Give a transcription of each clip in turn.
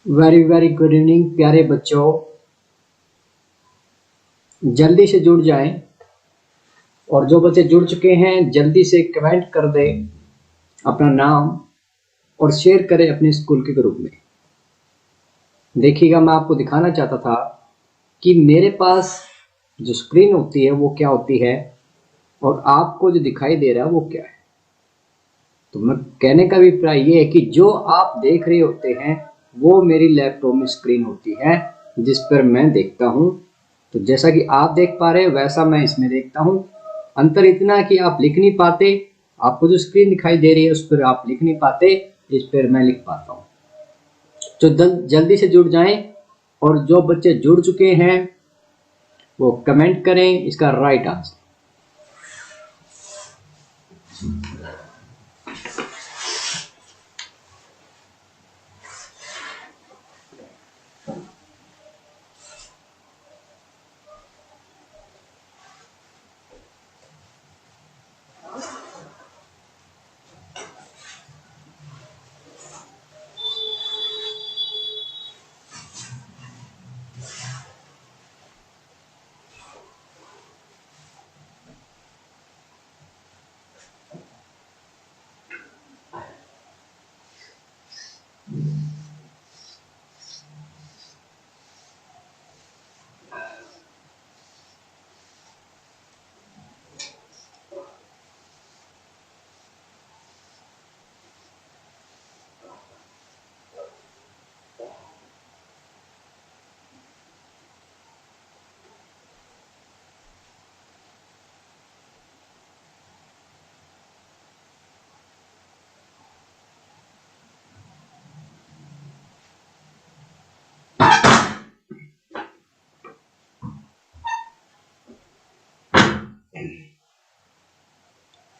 Very very good evening प्यारे बच्चों। जल्दी से जुड़ जाएं और जो बच्चे जुड़ चुके हैं जल्दी से कमेंट कर दें अपना नाम और शेयर करें अपने स्कूल के ग्रुप में। देखिएगा, मैं आपको दिखाना चाहता था कि मेरे पास जो स्क्रीन होती है वो क्या होती है और आपको जो दिखाई दे रहा है वो क्या है। तो मैं कहने का अभिप्राय ये है कि जो आप देख रहे होते हैं वो मेरी लैपटॉप में स्क्रीन होती है जिस पर मैं देखता हूँ। तो जैसा कि आप देख पा रहे हैं वैसा मैं इसमें देखता हूँ। अंतर इतना है कि आप लिख नहीं पाते, आपको जो स्क्रीन दिखाई दे रही है उस पर आप लिख नहीं पाते, इस पर मैं लिख पाता हूँ। तो जल्दी से जुड़ जाएं और जो बच्चे जुड़ चुके हैं वो कमेंट करें इसका राइट आंसर।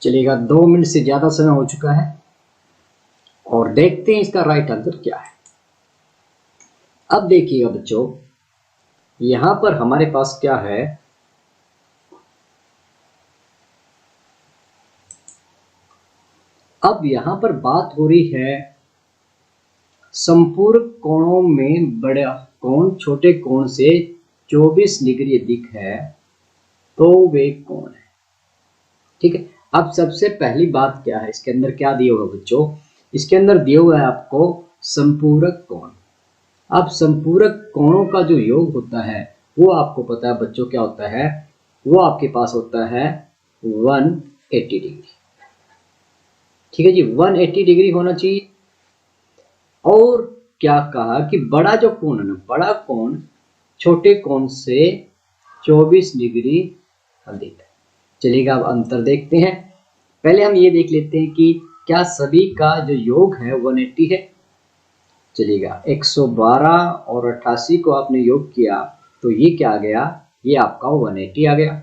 चलिएगा, 2 मिनट से ज्यादा समय हो चुका है और देखते हैं इसका राइट आंसर क्या है। अब देखिएगा बच्चों, यहां पर हमारे पास क्या है, अब यहां पर बात हो रही है संपूरक कोणों में बड़ा कोण छोटे कोण से 24 डिग्री अधिक है तो वे कौन है। ठीक है, अब सबसे पहली बात क्या है, इसके अंदर क्या दिया हुआ बच्चों, इसके अंदर दिया हुआ है आपको संपूरक कोण। अब संपूरक कोणों का जो योग होता है वो आपको पता है बच्चों क्या होता है, वो आपके पास होता है 180 डिग्री। ठीक है जी, 180 डिग्री होना चाहिए। और क्या कहा कि बड़ा जो कोण है ना, बड़ा कोण छोटे कोण से 24 डिग्री अधिक है। चलिएगा, अब अंतर देखते हैं। पहले हम ये देख लेते हैं कि क्या सभी का जो योग है 180 है। चलिएगा, 112 और 88 को आपने योग किया तो ये क्या आ गया, ये आपका 180 आ गया।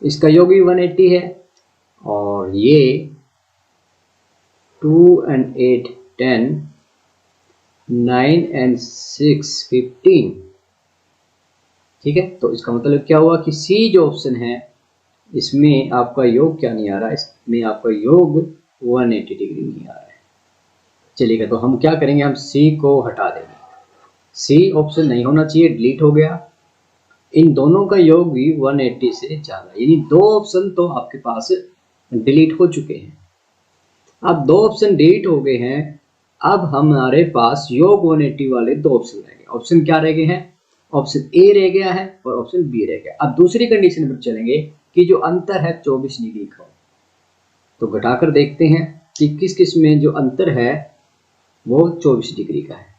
इसका योग भी 180 है और ये 2 and 8 10, 9 and 6 15। ठीक है, तो इसका मतलब क्या हुआ कि सी जो ऑप्शन है इसमें आपका योग क्या नहीं आ रहा, इसमें आपका योग 180 डिग्री नहीं आ रहा है। चलिएगा, तो हम क्या करेंगे, हम सी को हटा देंगे। सी ऑप्शन नहीं होना चाहिए, डिलीट हो गया। इन दोनों का योग भी 180 से ज्यादा, यानी 2 ऑप्शन तो आपके पास डिलीट हो चुके हैं। अब 2 ऑप्शन डिलीट हो गए हैं, अब हमारे पास योग 180 वाले 2 ऑप्शन रह गए। ऑप्शन क्या रह गए हैं, ऑप्शन ए रह गया है और ऑप्शन बी रह गया। अब दूसरी कंडीशन पर चलेंगे कि जो अंतर है 24 डिग्री का, तो घटाकर देखते हैं कि किस किस में जो अंतर है वो 24 डिग्री का है।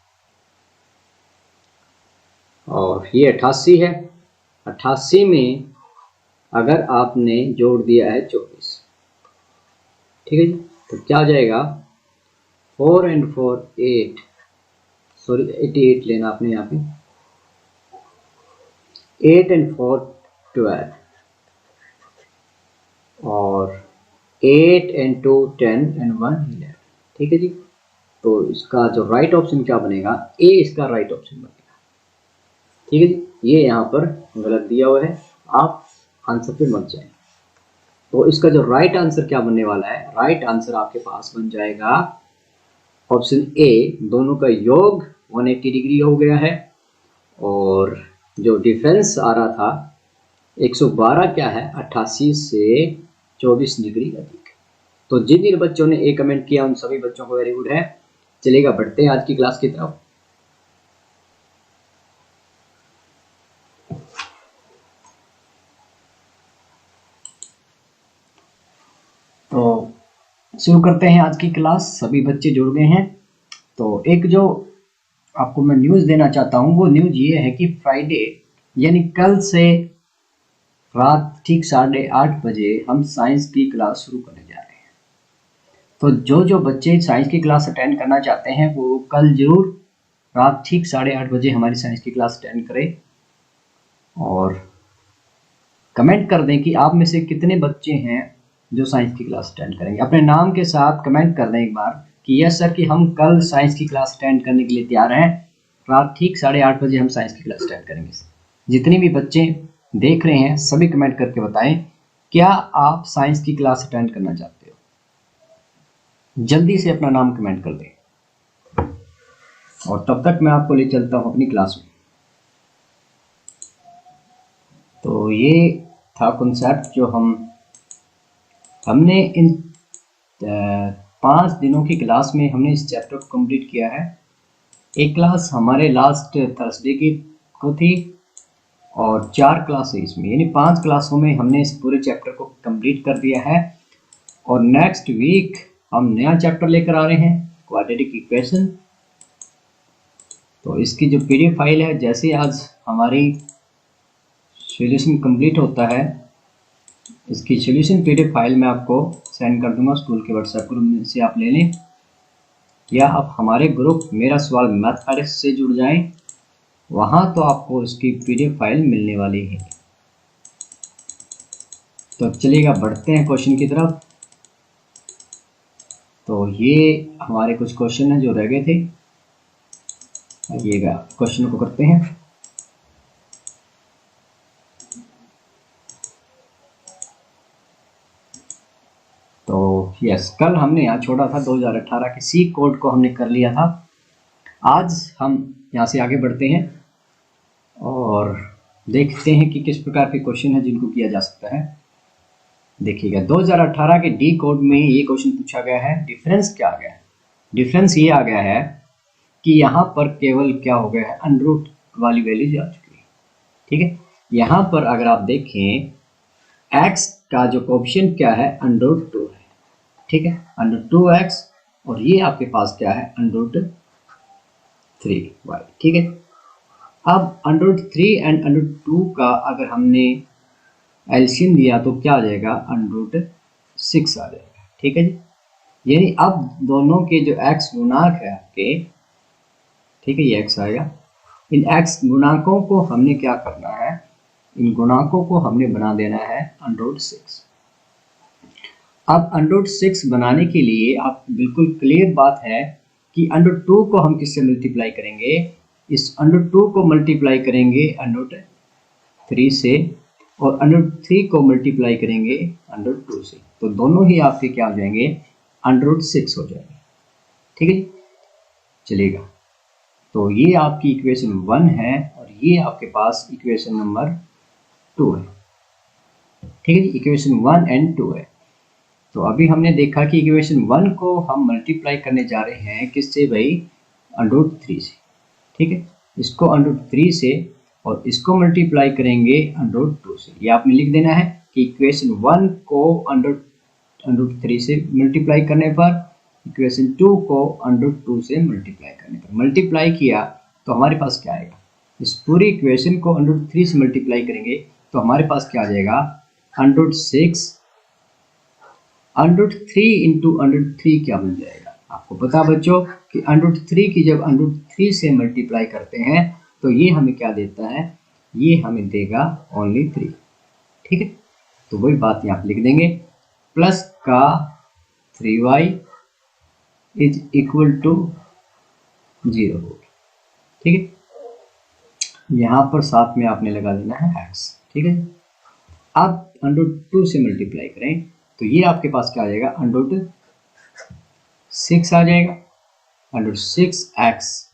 और ये 88 है, 88 में अगर आपने जोड़ दिया है 24, ठीक है जी, तो क्या हो जाएगा, 4 and 4 8, सॉरी 88 लेना आपने यहाँ पे, 8 and 4 12 और 8 and 2 10 and 1 11। ठीक है जी, तो इसका जो राइट ऑप्शन क्या बनेगा, ए इसका राइट ऑप्शन बनेगा। ठीक है जी, ये यहाँ पर गलत दिया हुआ है, आप आंसर पे मत जाए। तो इसका जो राइट आंसर क्या बनने वाला है, राइट आंसर आपके पास बन जाएगा ऑप्शन ए दोनों का योग 180 डिग्री हो गया है, और जो डिफरेंस आ रहा था 112 क्या है 88 से 24 डिग्री अधिक। तो जिन जिन बच्चों ने ए कमेंट किया उन सभी बच्चों को वेरी गुड है। चलिएगा बढ़ते हैं आज की क्लास की तरफ। तो शुरू करते हैं आज की क्लास। सभी बच्चे जुड़ गए हैं। तो एक जो आपको मैं न्यूज़ देना चाहता हूँ वो न्यूज़ ये है कि फ्राइडे यानी कल से रात ठीक 8:30 बजे हम साइंस की क्लास शुरू करने जा रहे हैं। तो जो बच्चे साइंस की क्लास अटेंड करना चाहते हैं वो कल जरूर रात ठीक 8:30 बजे हमारी साइंस की क्लास अटेंड करें, और कमेंट कर दें कि आप में से कितने बच्चे हैं जो साइंस की क्लास अटेंड करेंगे। अपने नाम के साथ कमेंट कर दें एक बार कि यस सर कि हम कल साइंस की क्लास अटेंड करने के लिए तैयार हैं, रात ठीक 8:30 बजे हम साइंस की क्लास अटेंड करेंगे। जितने भी बच्चे देख रहे हैं सभी कमेंट करके बताएं क्या आप साइंस की क्लास अटेंड करना चाहते हो। जल्दी से अपना नाम कमेंट कर दें, और तब तक मैं आपको ले चलता हूं अपनी क्लास में। तो ये था कॉन्सेप्ट जो हमने इन 5 दिनों की क्लास में हमने इस चैप्टर को कंप्लीट किया है। एक क्लास हमारे लास्ट थर्सडे की को थी और 4 क्लासेस में यानी 5 क्लासों में हमने इस पूरे चैप्टर को कंप्लीट कर दिया है। और नेक्स्ट वीक हम नया चैप्टर लेकर आ रहे हैं क्वाड्रेटिक इक्वेशन। तो इसकी जो पीडीएफ फाइल है, जैसे आज हमारी सॉल्यूशन कंप्लीट होता है इसकी सॉल्यूशन पीडीएफ फाइल मैं आपको सेंड कर दूंगा स्कूल के व्हाट्सएप ग्रुप में से आप ले लें, या आप हमारे ग्रुप मेरा सवाल मैथमेटिक्स से जुड़ जाएं, वहां तो आपको इसकी पीडीएफ फाइल मिलने वाली है। तो चलिएगा बढ़ते हैं क्वेश्चन की तरफ। तो ये हमारे कुछ क्वेश्चन हैं जो रह गए थे, आइएगा क्वेश्चन को करते हैं। तो यस, कल हमने यहाँ छोड़ा था 2018 के सी कोड को हमने कर लिया था। आज हम यहाँ से आगे बढ़ते हैं और देखते हैं कि किस प्रकार के क्वेश्चन है जिनको किया जा सकता है। देखिएगा 2018 के डी कोड में ये क्वेश्चन पूछा गया है, डिफरेंस क्या आ गया है। डिफरेंस ये आ गया है कि यहाँ पर केवल क्या हो गया है, अंडररूट वाली वैल्यू जा चुकी है। ठीक है, यहाँ पर अगर आप देखें x का जो कोएफिशिएंट क्या है, √2 है। ठीक है, √2x, और ये आपके पास क्या है, √3y। ठीक है, अब √3 एंड √2 का अगर हमने एलसीएम दिया तो क्या आ जाएगा, √6 आ जाएगा। ठीक है जी, यानी अब दोनों के जो x गुणांक है आपके, ठीक है, ये x आएगा। इन x गुणांकों को हमने क्या करना है, इन गुणांकों को हमने बना देना है √6। अब √6 बनाने के लिए आप बिल्कुल क्लियर बात है कि √2 को हम किससे मल्टीप्लाई करेंगे, इस √2 को मल्टीप्लाई करेंगे √3 से, और √3 को मल्टीप्लाई करेंगे √2 से। तो दोनों ही आपके क्या हो जाएंगे, √6 हो जाएंगे। ठीक है, चलेगा। तो ये आपकी इक्वेशन 1 है और ये आपके पास इक्वेशन नंबर 2 है। ठीक है, इक्वेशन 1 एंड 2 है। तो अभी हमने देखा कि इक्वेशन 1 को हम मल्टीप्लाई करने जा रहे हैं किससे भाई, √3 से। ठीक है, इसको √3 से और इसको मल्टीप्लाई करेंगे √2 से। ये आपने लिख देना है कि इक्वेशन 1 को √3 से मल्टीप्लाई करने पर, इक्वेशन 2 को √2 से मल्टीप्लाई करने पर। मल्टीप्लाई किया तो हमारे पास क्या आएगा, इस पूरी इक्वेशन को √3 से मल्टीप्लाई करेंगे तो हमारे पास क्या आ जाएगा, √6 √3 इंटू √3 क्या बन जाएगा। आपको पता बच्चों कि √3 की जब √3 से मल्टीप्लाई करते हैं तो ये हमें क्या देता है, ये हमें देगा ओनली 3। ठीक है, तो वही बात यहाँ पे लिख देंगे, प्लस का 3y इज इक्वल टू 0। ठीक है, यहाँ पर साथ में आपने लगा देना है x। ठीक है, अब √2 से मल्टीप्लाई करें तो ये आपके पास क्या आ जाएगा, √6 आ जाएगा। √6x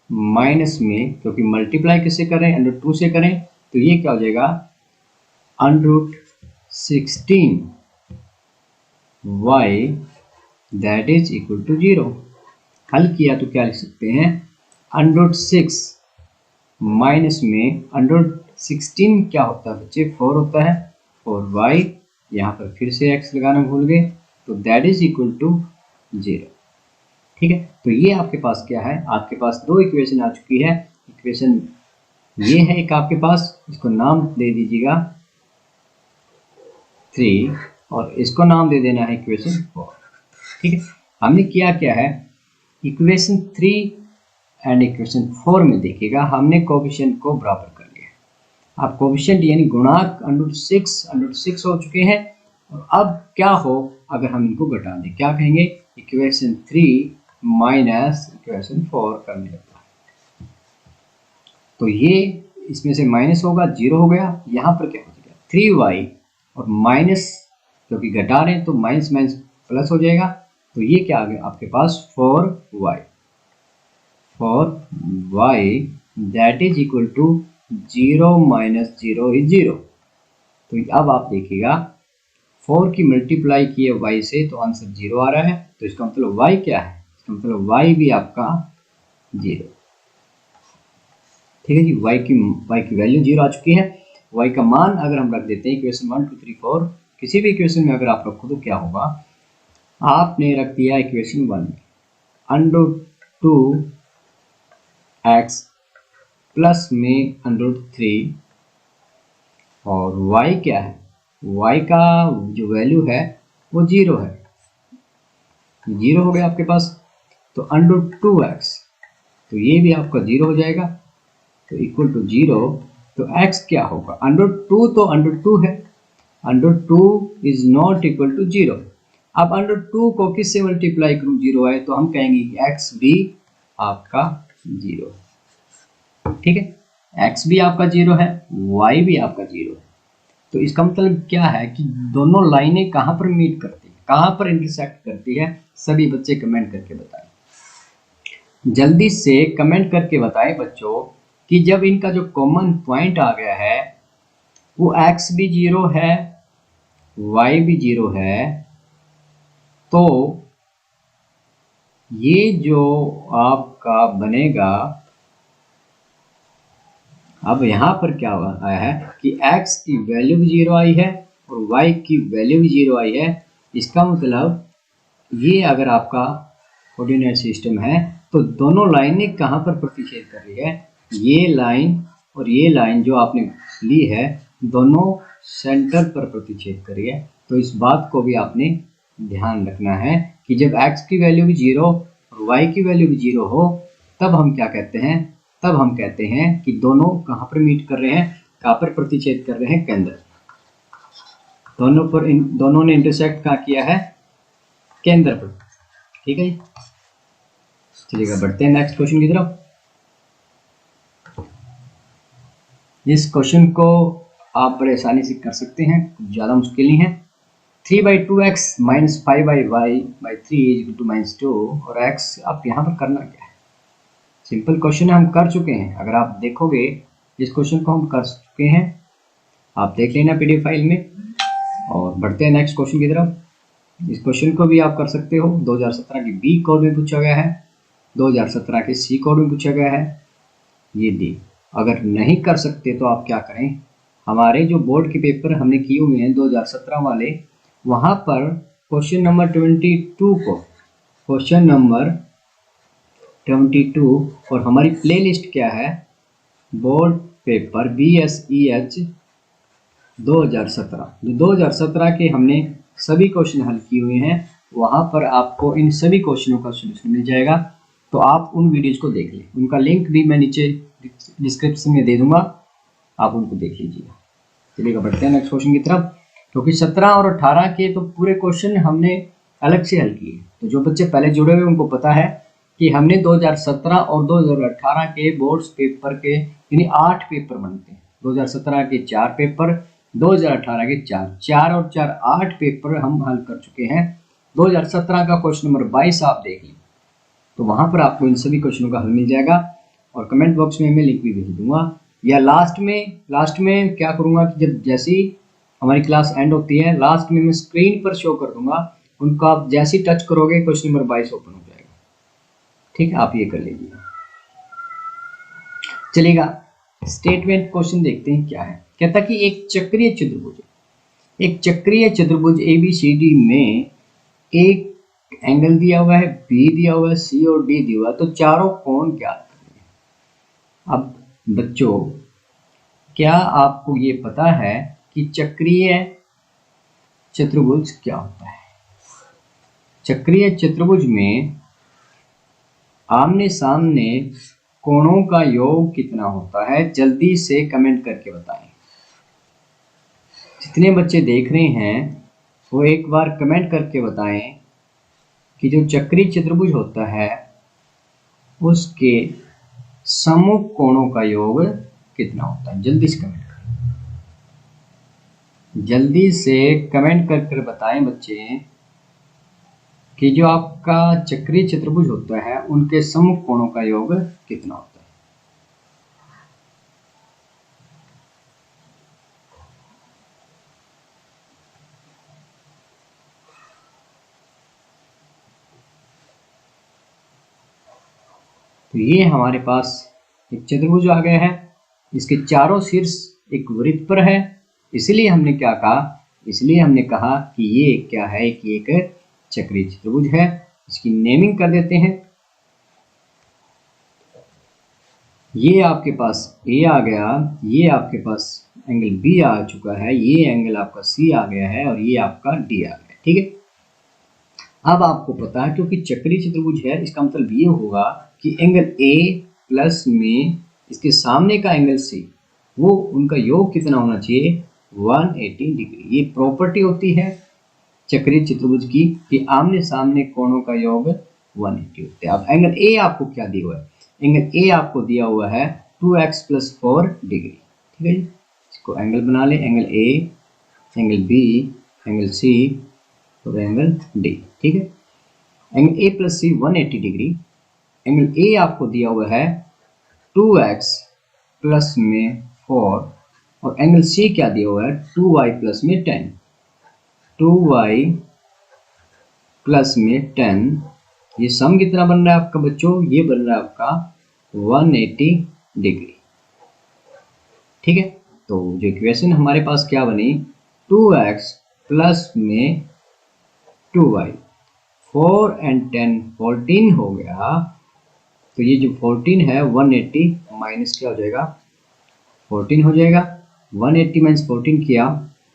माइनस में, क्योंकि मल्टीप्लाई किससे करें, √2 से करें, तो ये क्या हो जाएगा √16y that is equal to 0। हल किया तो क्या लिख सकते हैं, √6 माइनस में √16 क्या होता है बच्चे, 4 होता है, 4y, यहाँ पर फिर से x लगाना भूल गए, तो दैट इज इक्वल टू 0। ठीक है, तो ये आपके पास क्या है, आपके पास दो इक्वेशन आ चुकी है। इक्वेशन ये है एक आपके पास, इसको नाम दे दीजिएगा 3 और इसको नाम दे देना है इक्वेशन 4। ठीक है, हमने किया क्या है, इक्वेशन 3 एंड इक्वेशन 4 में देखिएगा हमने कोएफिशिएंट को बराबर कर लिया। अब कोएफिशिएंट यानी गुणांक √6 हो चुके हैं, और अब क्या हो अगर हम इनको घटा दें, क्या कहेंगे, इक्वेशन 3 माइनस इक्वेशन 4 करने लगता है, तो ये इसमें से माइनस होगा, 0 हो गया, यहाँ पर क्या हो जाएगा 3y और माइनस, क्योंकि घटा रहे हैं तो माइनस माइनस प्लस हो जाएगा, तो ये क्या आ गया आपके पास 4y that is equal to 0 minus 0 is 0। तो अब आप देखिएगा 4 की मल्टीप्लाई की है y से तो आंसर 0 आ रहा है, तो इसका मतलब y क्या है, इसका मतलब y भी आपका 0। ठीक है जी, y की वैल्यू 0 आ चुकी है। y का मान अगर हम रख देते हैं इक्वेशन 1 2 3 4, किसी भी इक्वेशन में अगर आप रखो तो क्या होगा, आपने रख दिया इक्वेशन 1 √2x प्लस में √3 और y क्या है, y का जो वैल्यू है वो 0 है, 0 हो गया आपके पास, तो √2x, तो ये भी आपका 0 हो जाएगा, तो इक्वल टू 0, तो x क्या होगा, √2 तो √2 है, √2 इज नॉट इक्वल टू 0। अब √2 को किससे मल्टीप्लाई करूं, 0 है, तो हम कहेंगे कि x भी आपका 0। ठीक है, x भी आपका 0 है, y भी आपका 0 है, तो इसका मतलब क्या है कि दोनों लाइनें कहां पर मीट करती है, कहां पर इंटरसेक्ट करती है, सभी बच्चे कमेंट करके बताएं, जल्दी से कमेंट करके बताएं बच्चों कि जब इनका जो कॉमन पॉइंट आ गया है वो x भी 0 है, y भी 0 है, तो ये जो आपका बनेगा, अब यहां पर क्या आया है कि x की वैल्यू भी 0 आई है और y की वैल्यू भी 0 आई है। इसका मतलब ये अगर आपका कोऑर्डिनेट सिस्टम है तो दोनों लाइनें कहां पर प्रतिच्छेद कर रही है, ये लाइन और ये लाइन जो आपने ली है दोनों सेंटर पर प्रतिच्छेद कर रही है। तो इस बात को भी आपने ध्यान रखना है कि जब x की वैल्यू भी 0 और y की वैल्यू भी 0 हो तब हम क्या कहते हैं, तब हम कहते हैं कि दोनों कहां पर मीट कर रहे हैं, कहां पर प्रतिच्छेद कर रहे हैं, केंद्र, दोनों ने इंटरसेक्ट कहां किया है, केंद्र पर। ठीक है, चलिएगा बढ़ते हैं नेक्स्ट क्वेश्चन की तरफ। इस क्वेश्चन को आप बड़े आसानी से कर सकते हैं, कुछ ज़्यादा मुश्किल नहीं है। 3/2x minus 5y/3 is to -2 और x, आप यहाँ पर करना क्या है, सिंपल क्वेश्चन हम कर चुके हैं। अगर आप देखोगे इस क्वेश्चन को हम कर चुके हैं, आप देख लेना PDF फाइल में। और बढ़ते हैं नेक्स्ट क्वेश्चन की तरफ। इस क्वेश्चन को भी आप कर सकते हो, 2017 की B कोड में पूछा गया है, 2017 के C कोड में पूछा गया है, ये D। अगर नहीं कर सकते तो आप क्या करें, हमारे जो बोर्ड के पेपर हमने किए हुए हैं 2017 वाले, वहाँ पर क्वेश्चन नंबर 22 को, क्वेश्चन नंबर 22 और हमारी प्लेलिस्ट क्या है, बोर्ड पेपर BSEH 2017, जो 2017 के हमने सभी क्वेश्चन हल किए हुए हैं, वहाँ पर आपको इन सभी क्वेश्चनों का सोल्यूशन मिल जाएगा। तो आप उन वीडियोज को देख लें, उनका लिंक भी मैं नीचे डिस्क्रिप्शन में दे दूंगा, आप उनको देख लीजिएगा। चलिएगा बढ़ते हैं नेक्स्ट क्वेश्चन की तरफ। क्योंकि 17 और 18 के तो पूरे क्वेश्चन हमने अलग से हल किए, तो जो बच्चे पहले जुड़े हुए उनको पता है कि हमने 2017 और 2018 के बोर्ड्स पेपर के यानी 8 पेपर बनते हैं, 2017 के 4 पेपर, 2018 के 4 और 4 8 पेपर हम हल कर चुके हैं। 2017 का क्वेश्चन नंबर 22 आप देख लें, तो वहां पर आपको इन सभी क्वेश्चनों का हल मिल जाएगा और कमेंट बॉक्स में मैं लिंक भी भेज दूंगा, या लास्ट में क्या करूंगा कि जब जैसे ही हमारी क्लास एंड होती है लास्ट में मैं स्क्रीन पर शो कर दूंगा, उनको आप जैसे ही टच करोगे क्वेश्चन नंबर 22 ओपन हो जाएगा। ठीक है, आप ये कर लीजिए। चलेगा, स्टेटमेंट क्वेश्चन देखते हैं क्या है। कहता कि एक चक्रीय चतुर्भुज ABCD में एक एंगल दिया हुआ है, बी दिया हुआ है, सी और डी दिया हुआ है, तो चारों कोण ज्ञात करें। अब बच्चों, क्या आपको ये पता है कि चक्रीय चतुर्भुज क्या होता है? चक्रीय चतुर्भुज में आमने सामने कोणों का योग कितना होता है? जल्दी से कमेंट करके बताएं। जितने बच्चे देख रहे हैं वो एक बार कमेंट करके बताएं कि जो चक्रीय चतुर्भुज होता है उसके सम्मुख कोणों का योग कितना होता है। जल्दी से कमेंट करें, जल्दी से कमेंट कर बताएं बच्चे कि जो आपका चक्रीय चतुर्भुज होता है उनके सम्मुख कोणों का योग कितना होता है। तो ये हमारे पास एक चतुर्भुज आ गया है, इसके चारों शीर्ष एक वृत्त पर है, इसलिए हमने क्या कहा, इसलिए हमने कहा कि ये क्या है कि एक चक्रीय चतुर्भुज है। इसकी नेमिंग कर देते हैं। ये आपके पास ए आ गया, ये आपके पास एंगल बी आ चुका है, ये एंगल आपका सी आ गया है और ये आपका डी आ गया। ठीक है, अब आपको पता है क्योंकि चक्रीय चतुर्भुज है, इसका मतलब ये होगा कि एंगल ए प्लस में इसके सामने का एंगल सी, वो उनका योग कितना होना चाहिए? 180 डिग्री। ये प्रॉपर्टी होती है चक्रीय चतुर्भुज की कि आमने सामने कोणों का योग 180 होता है। अब एंगल ए आपको क्या दिया हुआ है? एंगल ए आपको दिया हुआ है 2x + 4 डिग्री। ठीक है जी, इसको एंगल बना ले, angle A, angle B, angle C और एंगल डी। ठीक है, angle A plus C 180 degree. Angle A आपको दिया हुआ है 2x प्लस में 4 और एंगल सी क्या दिया हुआ है? 2y प्लस में 10। 2y प्लस में 10, ये सम कितना बन रहा है आपका बच्चों? ये बन रहा है आपका 180 डिग्री। ठीक है, तो जो इक्वेशन हमारे पास क्या बनी? 2x प्लस में 2y, 4 और 10 14 हो गया। तो ये जो 14 है 180 माइनस क्या हो जाएगा? 14 हो जाएगा। 180 माइनस 14 किया,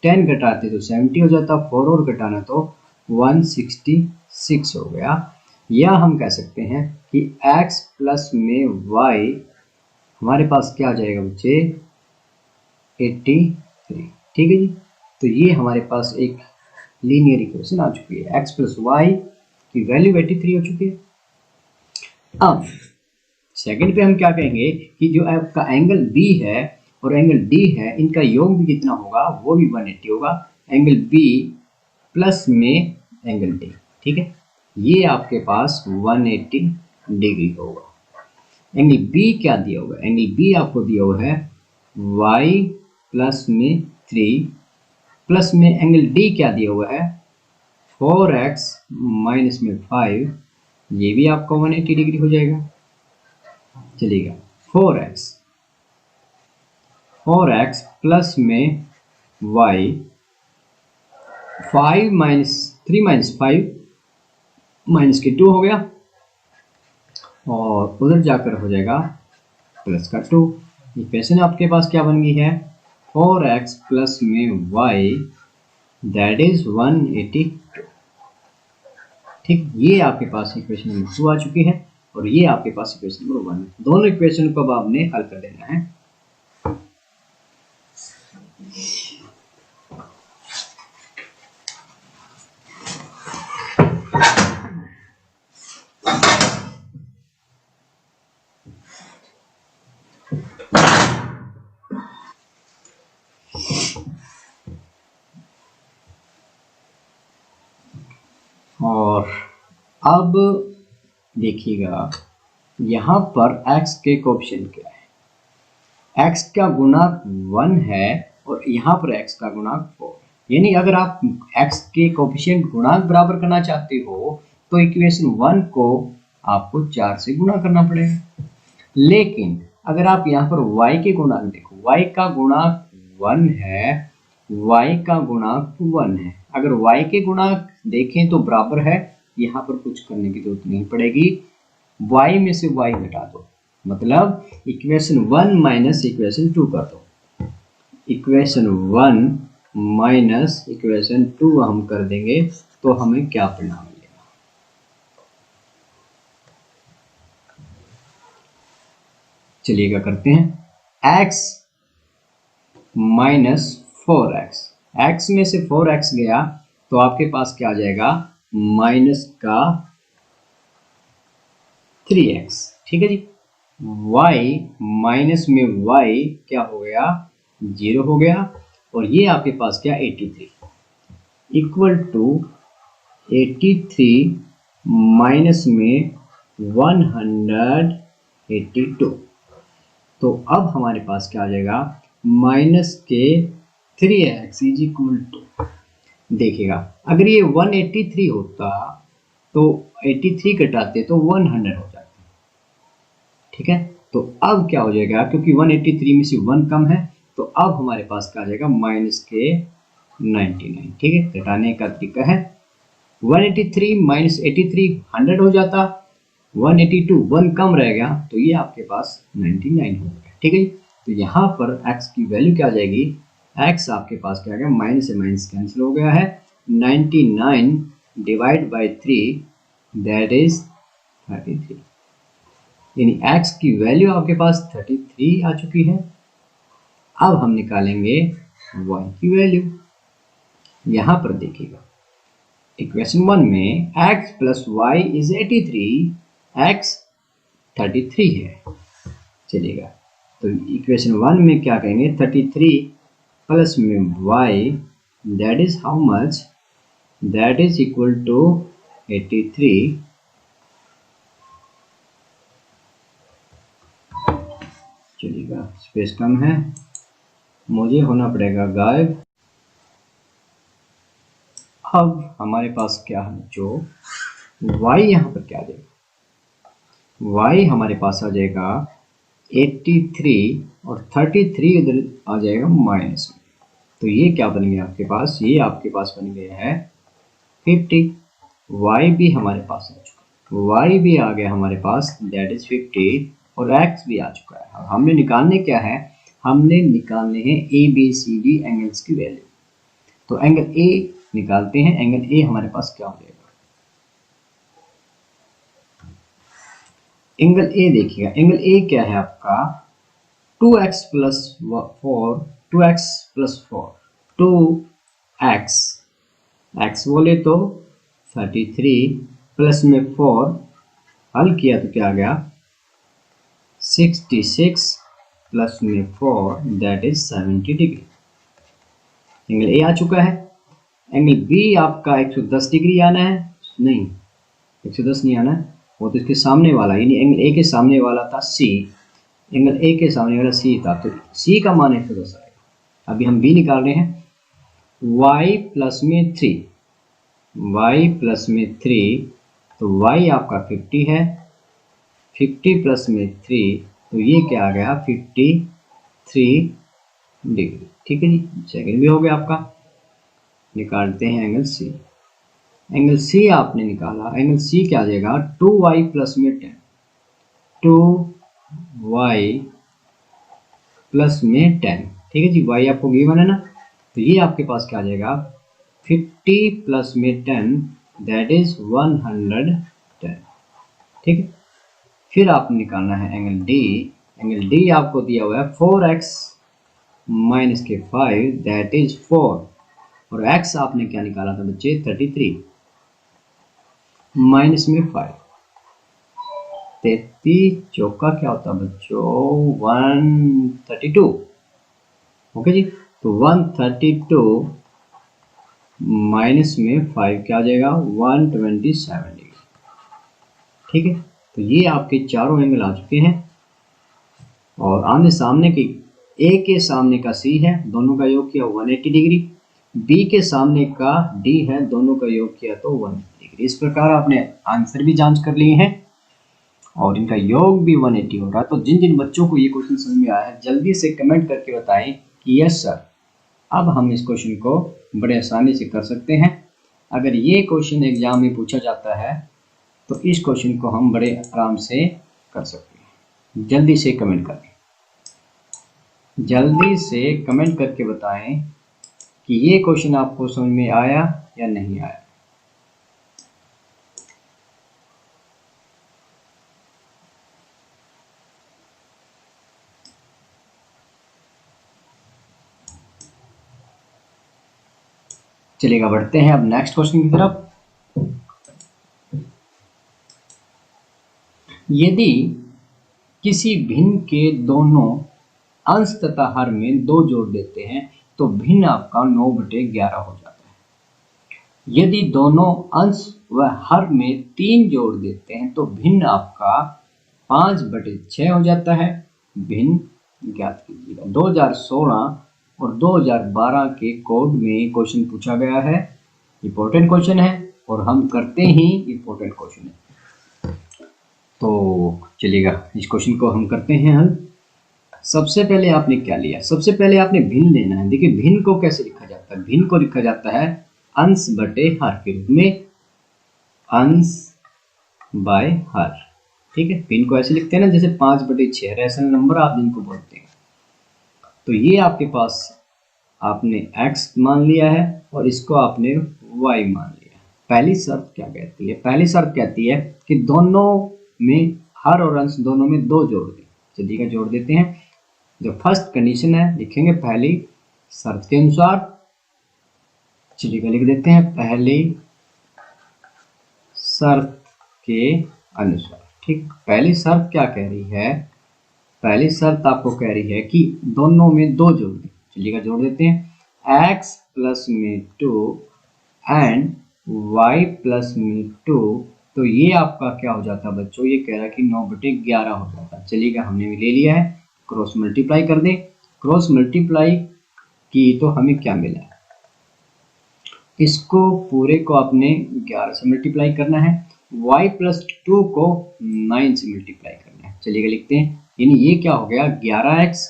10 घटाते तो 70 हो जाता, 4 और घटाना तो 166 हो गया। या हम कह सकते हैं कि x प्लस में y हमारे पास क्या आ जाएगा बच्चे? 83। ठीक है जी, तो ये हमारे पास एक लीनियर इक्वेशन आ चुकी है। x प्लस वाई की वैल्यू 83 हो चुकी है। अब सेकंड पे हम क्या कहेंगे कि जो आपका एंगल बी है और एंगल डी है, इनका योग भी कितना होगा? वो भी 180 होगा। एंगल बी प्लस में एंगल डी। ठीक है, ये आपके पास 180 डिग्री होगा। एंगल बी क्या दिया हुआ है? एंगल बी आपको दिया हुआ है y प्लस में 3 प्लस में एंगल डी क्या दिया हुआ है? 4x माइनस में 5, ये भी आपका 180 डिग्री हो जाएगा। चलिएगा, 4x प्लस में y, 5 माइनस 3 माइनस 5 माइनस के 2 हो गया और उधर जाकर हो जाएगा प्लस का 2। इक्वेशन आपके पास क्या बन गई है? 4x प्लस में y दैट इज 182। ठीक, ये आपके पास इक्वेशन नंबर 2 आ चुकी है और ये आपके पास इक्वेशन नंबर 1 है। दोनों इक्वेशन को अब आपने हल कर देना है। और अब देखिएगा यहाँ पर x के कोएफिशिएंट क्या है, x का गुणांक 1 है और यहाँ पर x का गुणांक 4 है। यानी अगर आप x के कोएफिशिएंट गुणांक बराबर करना चाहते हो तो इक्वेशन 1 को आपको 4 से गुणा करना पड़ेगा। लेकिन अगर आप यहाँ पर y के गुणांक देखो, y का गुणांक 1 है, y का गुणांक 1 है। अगर y के गुणांक देखें तो बराबर है, यहाँ पर कुछ करने की जरूरत नहीं पड़ेगी, y में से y घटा दो, मतलब इक्वेशन 1 माइनस इक्वेशन 2 कर दो। इक्वेशन 1 माइनस इक्वेशन 2 हम कर देंगे तो हमें क्या परिणाम मिलेगा। चलिए क्या करते हैं, x माइनस 4x, x में से 4x गया तो आपके पास क्या आ जाएगा, माइनस का 3x। ठीक है जी। y माइनस में y क्या हो गया, 0 हो गया, और ये आपके पास क्या 83 इक्वल टू 83 माइनस में 182। तो अब हमारे पास क्या आ जाएगा, माइनस के 3x इज इक्वल टू, देखिएगा अगर ये 183 होता तो 83 घटाते तो 100 हो जाता। ठीक है, तो अब क्या हो जाएगा, क्योंकि 183 में से 1 कम है तो अब हमारे पास क्या आ जाएगा, माइनस के 99। ठीक है, घटाने का तरीका है 183 माइनस 83 100 हो जाता, 182 1 कम रह गया तो ये आपके पास 99 हो गया। ठीक है, तो यहाँ पर x की वैल्यू क्या आ जाएगी, x आपके पास क्या आ गया, माइनस से माइनस कैंसिल हो गया है, 99 डिवाइड बाई 3 दैट इज 33। यानी x की वैल्यू आपके पास 33 आ चुकी है। अब हम निकालेंगे y की वैल्यू। यहाँ पर देखिएगा इक्वेशन 1 में x plus y is 83, x 33 है। चलिएगा तो इक्वेशन 1 में क्या कहेंगे, 33 प्लस में y that is how much, that is equal to 83। चलिएगा स्पेस कम है, मुझे होना पड़ेगा गायब। अब हमारे पास क्या है, जो y यहाँ पर क्या आ जाएगा, y हमारे पास आ जाएगा 83 और 33 इधर आ जाएगा माइनस में, तो ये क्या बन गया आपके पास, ये आपके पास बन गया है 50। y भी हमारे पास आ चुका, y भी आ गया हमारे पास दैट इज 50, और x भी आ चुका है। अब हमने निकालने क्या है, हमने निकालने हैं A B C D angles की वैल्यू। तो एंगल ए निकालते हैं, एंगल ए हमारे पास क्या हो जाएगा, एंगल ए देखिएगा, एंगल ए क्या है आपका 2x plus 4, 2x plus 4, 2x, x बोले तो 33 प्लस में 4 हल किया तो क्या आ गया 66 प्लस में 4 that is 70 degree. Angle A आ चुका है। एंगल बी आपका 110 डिग्री आना है, नहीं 110 नहीं आना है, वो तो इसके सामने वाला, यानी एंगल ए के सामने वाला था सी, एंगल ए के सामने वाला सी था, तो सी का मान 110 आएगा। अभी हम बी निकाल रहे हैं, y प्लस में 3, y प्लस में 3, तो y आपका 50 है, 50 प्लस में 3 तो ये क्या आ गया 53 डिग्री। ठीक है जी, सेकंड भी हो गया आपका। निकालते हैं एंगल सी, एंगल सी आपने निकाला, एंगल सी क्या आ जाएगा 2y प्लस में 10, 2y प्लस में 10। ठीक है जी, y आपको गिवन है ना, तो ये आपके पास क्या आ जाएगा 50 प्लस में 10 दैट इज 110। ठीक है, फिर आपने निकालना है एंगल डी, एंगल डी आपको दिया हुआ है 4x माइनस के 5 दैट इज 4, और x आपने क्या निकाला था बच्चे 33 माइनस में 5, 33 चौका क्या होता है बच्चों 132। ओके जी, तो 132 माइनस में 5 क्या आ जाएगा 127 डिग्री। ठीक है, तो ये आपके चारों एंगल आ चुके हैं। और आमने सामने की ए के सामने का सी है, दोनों का योग किया 180 डिग्री, बी के सामने का डी है, दोनों का योग किया तो 180 डिग्री। इस प्रकार आपने आंसर भी जांच कर लिए हैं और इनका योग भी 180 हो रहा है। तो जिन जिन बच्चों को ये क्वेश्चन समझ में आया है जल्दी से कमेंट करके बताएं कि यस सर, अब हम इस क्वेश्चन को बड़े आसानी से कर सकते हैं। अगर ये क्वेश्चन एग्जाम में पूछा जाता है तो इस क्वेश्चन को हम बड़े आराम से कर सकते हैं। जल्दी से कमेंट करें, जल्दी से कमेंट करके बताएं कि ये क्वेश्चन आपको समझ में आया या नहीं आया। चलिएगा बढ़ते हैं अब नेक्स्ट क्वेश्चन की तरफ। यदि किसी भिन्न के दोनों अंश तथा हर में 2 जोड़ देते हैं तो भिन्न आपका 9/11 हो जाता है। यदि दोनों अंश व हर में 3 जोड़ देते हैं तो भिन्न आपका 5/6 हो जाता है। भिन्न ज्ञात कीजिएगा। 2016 और 2012 के कोड में क्वेश्चन पूछा गया है, इंपॉर्टेंट क्वेश्चन है और हम करते ही इंपॉर्टेंट क्वेश्चन है। तो चलिएगा इस क्वेश्चन को हम करते हैं हल। सबसे पहले आपने क्या लिया, सबसे पहले आपने भिन्न लेना है। देखिए भिन्न को कैसे लिखा जाता है, भिन्न को लिखा जाता है अंश बटे हर के रूप में, अंश बाय हर। ठीक है, भिन्न को ऐसे लिखते हैं ना जैसे 5/6 रेशनल नंबर आप जिनको बोलते हैं। तो ये आपके पास आपने x मान लिया है और इसको आपने y मान लिया। पहली शर्त क्या कहती है, पहली शर्त कहती है कि दोनों में हर और अंश दोनों में 2 जोड़ दें। चलिएगा जोड़ देते हैं। जो फर्स्ट कंडीशन है लिखेंगे पहली शर्त के अनुसार। चलिएगा लिख देते हैं पहली शर्त के अनुसार। ठीक, पहली शर्त क्या कह रही है, पहली शर्त आपको कह रही है कि दोनों में 2 जोड़ दें। चलिएगा जोड़ देते हैं x प्लस में 2 एंड y प्लस में 2। तो ये आपका क्या हो जाता है बच्चों, ये कह रहा है कि 9/11 हो जाता है। चलिएगा हमने भी ले लिया है, क्रॉस मल्टीप्लाई कर दें। क्रॉस मल्टीप्लाई की तो हमें क्या मिला है, इसको पूरे को आपने 11 से मल्टीप्लाई करना है, y प्लस 2 को 9 से मल्टीप्लाई करना है। चलिएगा लिखते हैं, यानी ये क्या हो गया 11x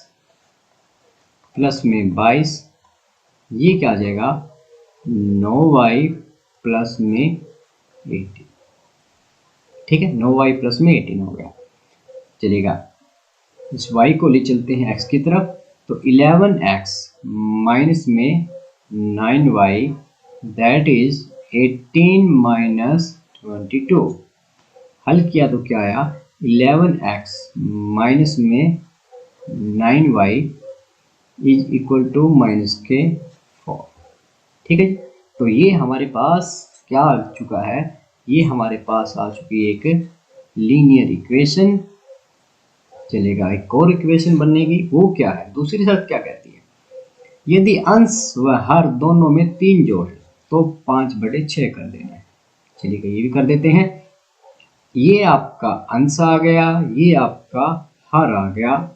प्लस में 22, ये क्या आ जाएगा 9y प्लस में 18। ठीक है, 9y प्लस में 18 हो गया। चलिएगा इस y को ले चलते हैं x की तरफ। तो 11x माइनस में 9y दैट इज 18 माइनस 22। हल किया तो क्या आया 11x माइनस में 9y is equal to minus के 4। ठीक है, तो ये हमारे पास क्या आ चुका है, ये हमारे पास आ चुकी है एक लीनियर इक्वेशन। चलेगा एक और इक्वेशन बनेगी, वो क्या है, दूसरी शर्त क्या कहती है, यदि अंश व हर दोनों में 3 जोड़ है तो 5/6 कर देना है। चलिए ये भी कर देते हैं। ये आपका अंश आ गया, ये आपका हर आ गया।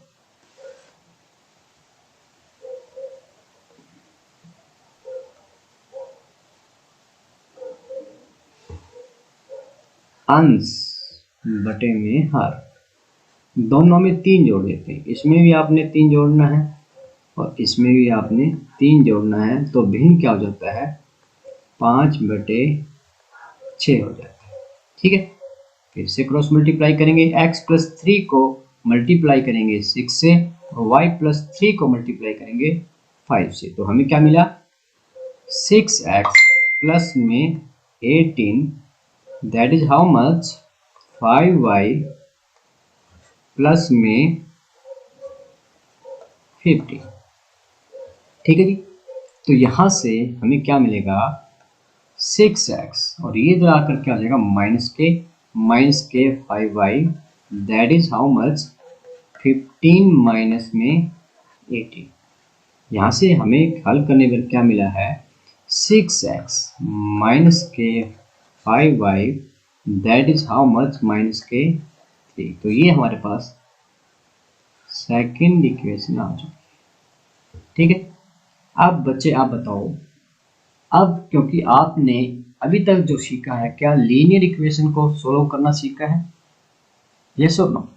अंश बटे में हर, दोनों में 3 जोड़ देते हैं। इसमें भी आपने 3 जोड़ना है और इसमें भी आपने 3 जोड़ना है। तो भिन्न क्या हो जाता है 5/6 हो जाता है। ठीक है, फिर से क्रॉस मल्टीप्लाई करेंगे। x प्लस 3 को मल्टीप्लाई करेंगे 6 से और y प्लस 3 को मल्टीप्लाई करेंगे 5 से। तो हमें क्या मिला 6x प्लस में 18 that is how much 5y plus में 50। ठीक है जी, तो यहां से हमें क्या मिलेगा 6x और ये आकर क्या हो जाएगा माइनस के 5y that is how much 15 minus में 18। यहां से हमें हल करने पर क्या मिला है 6x माइनस के 5y that is how much minus के 3। तो ये हमारे पास सेकंड इक्वेशन आ चुकी है। ठीक है, अब बच्चे आप बताओ, अब क्योंकि आपने अभी तक जो सीखा है, क्या लीनियर इक्वेशन को सोल्व करना सीखा है? यस और नो?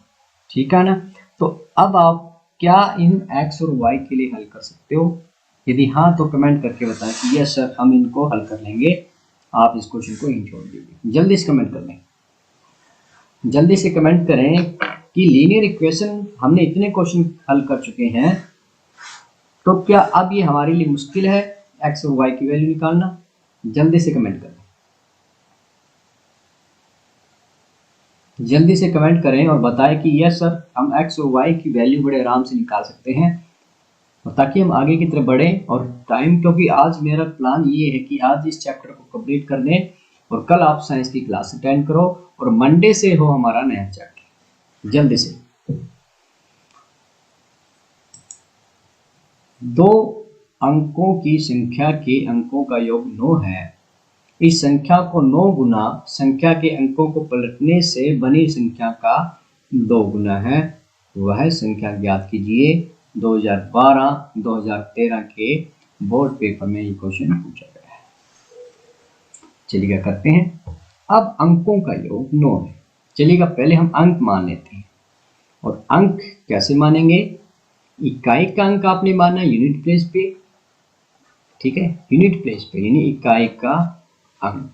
सीखा है ना? तो अब आप क्या इन x और y के लिए हल कर सकते हो? यदि हाँ तो कमेंट करके बताएं कि यस सर हम इनको हल कर लेंगे। आप इस क्वेश्चन को यहीं छोड़ दीजिए, जल्दी से कमेंट कर लें, जल्दी से कमेंट करें कि लीनियर इक्वेशन हमने इतने क्वेश्चन हल कर चुके हैं, तो क्या अब ये हमारे लिए मुश्किल है x और y की वैल्यू निकालना? जल्दी से कमेंट करें, जल्दी से कमेंट करें और बताएं कि यस सर हम x और y की वैल्यू बड़े आराम से निकाल सकते हैं, और ताकि हम आगे की तरफ बढ़ें। और टाइम, क्योंकि आज मेरा प्लान ये है कि आज इस चैप्टर को कंप्लीट कर दें और कल आप साइंस की क्लास अटेंड करो और मंडे से हो हमारा नया चैप्टर। जल्दी से 2 अंकों की संख्या के अंकों का योग 9 है। इस संख्या को 9 गुना संख्या के अंकों को पलटने से बनी संख्या का 2 गुना है, वह संख्या ज्ञात कीजिए। 2012-2013 के बोर्ड पेपर में ये क्वेश्चन पूछा गया है। चलिएगा करते हैं। अब अंकों का योग 9 है। चलिएगा पहले हम अंक मान लेते हैं। और अंक कैसे मानेंगे? इकाई का अंक आपने माना यूनिट प्लेस पे, ठीक है, यूनिट प्लेस पे, यानी इकाई का अंक,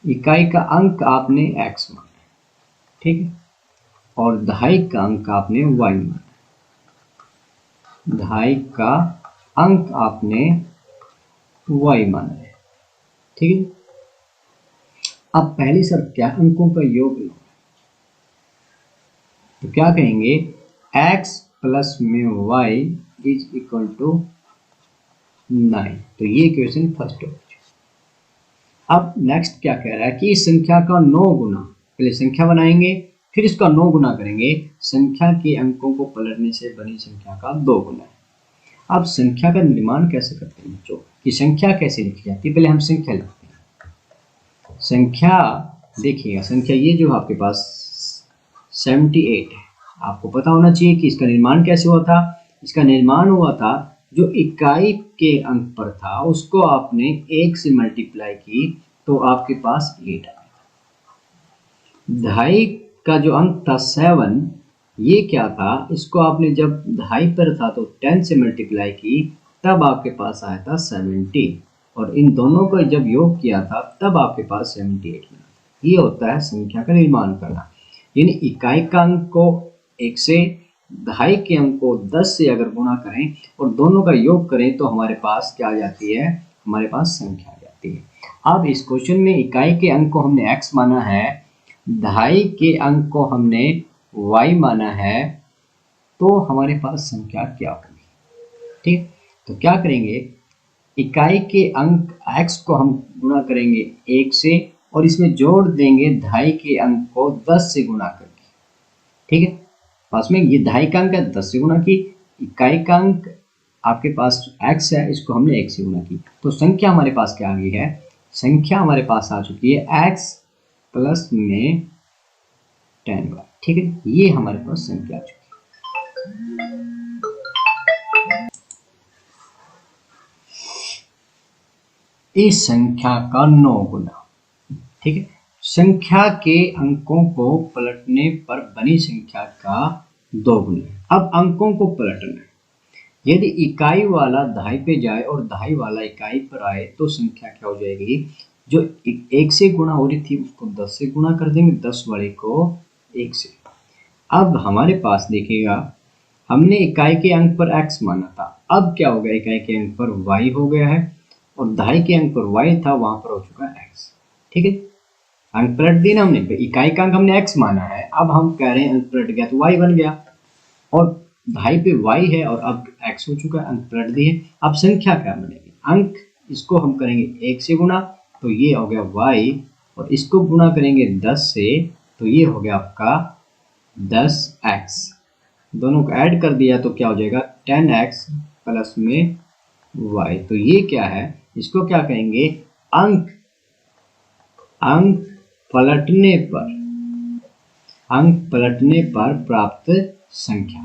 इकाई का अंक आपने x माना, ठीक है, और दहाई का अंक आपने y माना, दहाई का अंक आपने y माना है, ठीक है। अब पहले सर क्या अंकों का योग लो, तो क्या कहेंगे? x प्लस में y इज इक्वल टू 9। तो ये क्वेश्चन फर्स्ट हो। अब नेक्स्ट क्या कह रहा है कि इस संख्या का 9 गुना, पहले संख्या बनाएंगे फिर इसका 9 गुना करेंगे, संख्या के अंकों को पलटने से बनी संख्या का 2 गुना है। अब संख्या का निर्माण कैसे करते हैं बच्चों, कि संख्या कैसे लिखी जाती है? पहले हम संख्या लिखते हैं। संख्या देखिएगा, संख्या ये जो आपके पास 78 है, आपको पता होना चाहिए कि इसका निर्माण कैसे हुआ था। इसका निर्माण हुआ था, जो इकाई के अंक पर था उसको आपने 1 से मल्टीप्लाई की तो आपके पास 8 आया। दहाई का जो अंक था 7, ये क्या था, इसको आपने जब दहाई पर था तो 10 से मल्टीप्लाई की तब आपके पास आया था 70, और इन दोनों को जब योग किया था तब आपके पास 78 मिला। ये होता है संख्या का निर्माण करना, यानी इकाई का अंक को 1 से, दहाई के अंक को 10 से अगर गुणा करें और दोनों का योग करें तो हमारे पास क्या आ जाती है? हमारे पास संख्या आ जाती है। अब इस क्वेश्चन में इकाई के अंक को हमने x माना है, दहाई के अंक को हमने y माना है, तो हमारे पास संख्या क्या होगी? ठीक, तो क्या करेंगे? इकाई के अंक x को हम गुणा करेंगे 1 से और इसमें जोड़ देंगे दहाई के अंक को 10 से गुणा करके, ठीक है। पास में ये दहाई का अंक है, 10 से गुणा की, इकाई का अंक आपके पास x है, इसको हमने 1 से गुणा की, तो संख्या हमारे पास क्या आ गई है? संख्या हमारे पास आ चुकी है x प्लस में 10y, ठीक है। ये हमारे पास संख्या आ चुकी है। इस संख्या का 9 गुना, ठीक है, संख्या के अंकों को पलटने पर बनी संख्या का 2 गुना। अब अंकों को पलटना है, यदि इकाई वाला दहाई पे जाए और दहाई वाला इकाई पर आए तो संख्या क्या हो जाएगी? जो 1 से गुणा हो रही थी उसको 10 से गुणा कर देंगे, 10 वाले को 1 से। अब हमारे पास देखिएगा, हमने इकाई के अंक पर x माना था, अब क्या हो गया? इकाई के अंक पर y हो गया है, और दहाई के अंक पर y था, वहां पर हो चुका है x, ठीक है। अंक पलट दिया ना हमने, इकाई का अंक हमने x माना है, अब हम कह रहे हैं अंक पलट गया तो y बन गया, और दहाई पे y है और अब x हो चुका है, अंक पलट दिए। अब संख्या क्या बनेगी? अंक इसको हम करेंगे 1 से गुणा तो ये हो गया y, और इसको गुणा करेंगे 10 से तो ये हो गया आपका 10x, दोनों को ऐड कर दिया तो क्या हो जाएगा? 10x प्लस में y। तो ये क्या है? इसको क्या कहेंगे? अंक, अंक पलटने पर, अंक पलटने पर प्राप्त संख्या।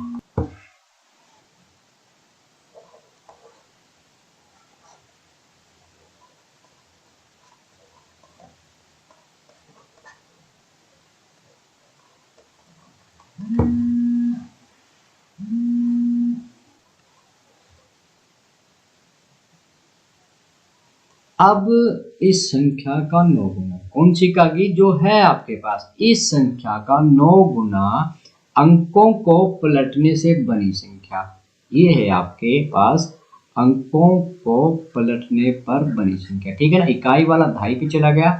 अब इस संख्या का 9 गुना, कौन सी का की जो है आपके पास, इस संख्या का 9 गुना अंकों को पलटने से बनी संख्या। ये है आपके पास अंकों को पलटने पर बनी संख्या, ठीक है ना। इकाई वाला दहाई पे चला गया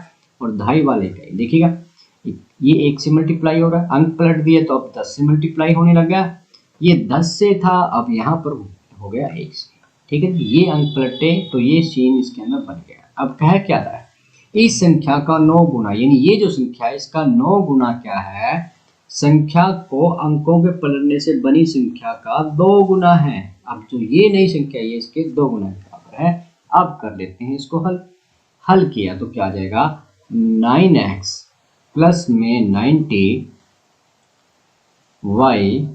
और दहाई वाला इकाई, देखिएगा ये 1 से मल्टीप्लाई हो रहा है, अंक पलट दिए तो अब 10 से मल्टीप्लाई होने लग गया। ये 10 से था, अब यहाँ पर हो गया 1 से, ठीक है। ये अंक पलटे तो ये सीन इसके अंदर बन गया। अब कह क्या रहा है, इस संख्या का 9 गुना, यानी ये जो संख्या है इसका 9 गुना क्या है, संख्या को अंकों के पलटने से बनी संख्या का 2 गुना है। अब जो ये नई संख्या ये इसके 2 गुना के बराबर है। अब कर लेते हैं इसको हल। हल किया तो क्या आ जाएगा, 9x प्लस में 90 y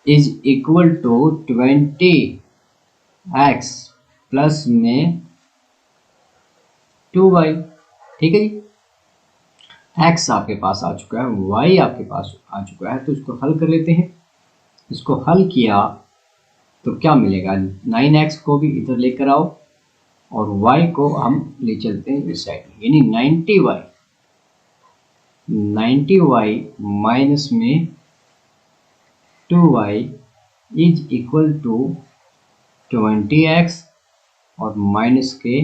is equal to 20 x plus में 2y, ठीक है जी। x आपके पास आ चुका है, y आपके पास आ चुका है, तो इसको हल कर लेते हैं। इसको हल किया तो क्या मिलेगा, 9x को भी इधर लेकर आओ और y को हम ले चलते हैं इस साइड, यानी 90y माइनस में 2y is equal to 20x और माइनस के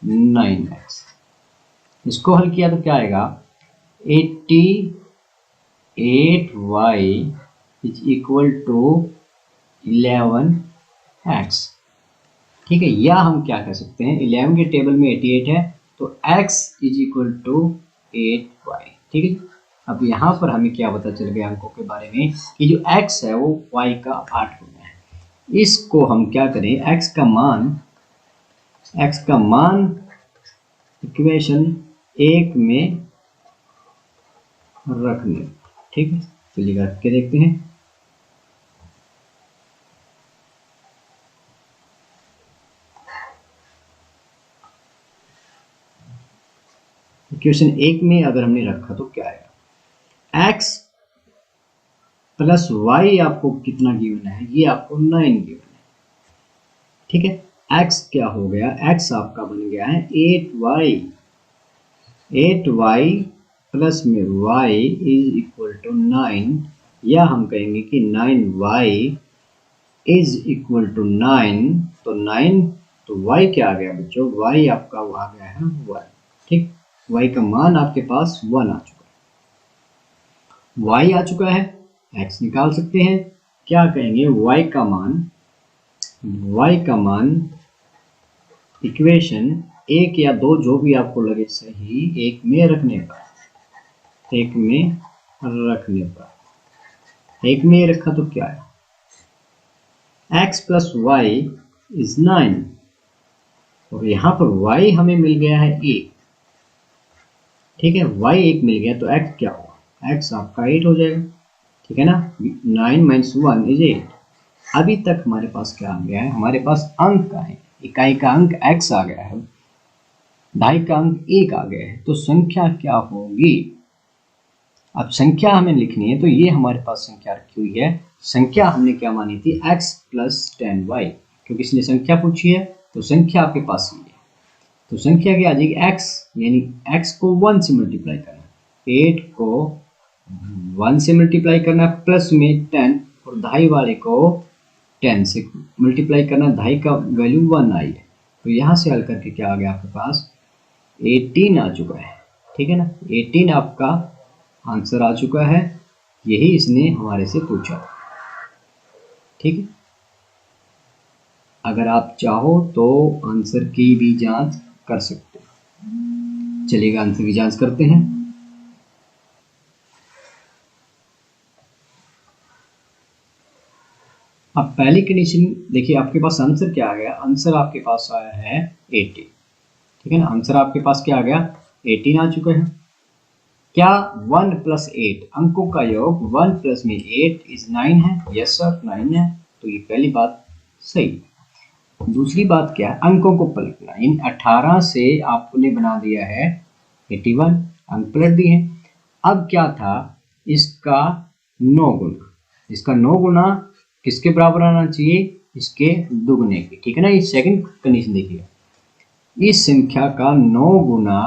9x। इसको हल किया तो क्या आएगा, 88y is equal to 11x, ठीक है। या हम क्या कर सकते हैं, 11 के टेबल में 88 है तो x is equal to 8y, ठीक है। अब यहाँ पर हमें क्या पता चल गया अंकों के बारे में कि जो x है वो y का 8 गुना है। इसको हम क्या करें, x का मान इक्वेशन 1 में रख लें, ठीक है। चलिए रख के देखते हैं। इक्वेशन 1 में अगर हमने रखा तो क्या आएगा, x प्लस y आपको कितना गिवन है, ये आपको 9 गिवन है, ठीक है। x क्या हो गया, x आपका बन गया है 8y प्लस में y इज इक्वल टू 9, या हम कहेंगे कि 9y इज इक्वल टू 9, तो 9 तो y क्या आ गया बच्चों, y आपका वो आ गया है 1, ठीक। y का मान आपके पास 1 आ चुका है, y आ चुका है, x निकाल सकते हैं। क्या कहेंगे, y का मान इक्वेशन 1 या 2 जो भी आपको लगे सही, 1 में रखने पर, 1 में रखा तो क्या है, x प्लस y इज 9 और यहाँ पर y हमें मिल गया है 1, ठीक है। y 1 मिल गया तो x क्या हुआ, x आपका 8 हो जाएगा, ठीक है ना। 9 माइनस 1 इज 8। अभी तक हमारे पास क्या आ गया है, हमारे पास अंक है, इकाई का अंक x आ गया है, दहाई का अंक 1 आ गया है, तो संख्या क्या होगी। अब संख्या हमें लिखनी है तो ये हमारे पास संख्या रखी हुई है। संख्या हमने क्या मानी थी, x प्लस 10y, क्योंकि इसने संख्या पूछी है तो संख्या आपके पास ही है। तो संख्या क्या आ जाएगी, x, यानी x को 1 से मल्टीप्लाई करना, 8 को 1 से मल्टीप्लाई करना प्लस में 10 और दहाई वाले को 10 से मल्टीप्लाई करना, दहाई का वैल्यू 1 आई है, तो यहाँ से हल करके क्या आ गया आपके पास 18 आ चुका है, ठीक है ना। 18 आपका आंसर आ चुका है, यही इसने हमारे से पूछा, ठीक है। अगर आप चाहो तो आंसर की भी जांच कर सकते हो। चलिएगा आंसर की जांच करते हैं। अब पहली कंडीशन देखिए, आपके पास आंसर क्या आ गया, आंसर आपके पास आया है 18, ठीक है ना। आंसर आपके पास क्या आ गया, 18 आ चुका है। क्या 1 + 8 अंकों का योग 1 + में 8 इज 9 है? यस सर 9 है। तो ये पहली बात सही। दूसरी बात क्या है, अंकों को पलटना। इन 18 से आपने बना दिया है 81, अंक पलट दिए हैं। अब क्या था, इसका 9 गुना, इसका 9 गुना किसके बराबर आना चाहिए? इसके दुगने की, ठीक है ना। ये सेकंड कंडीशन देखिए, इस संख्या का 9 गुना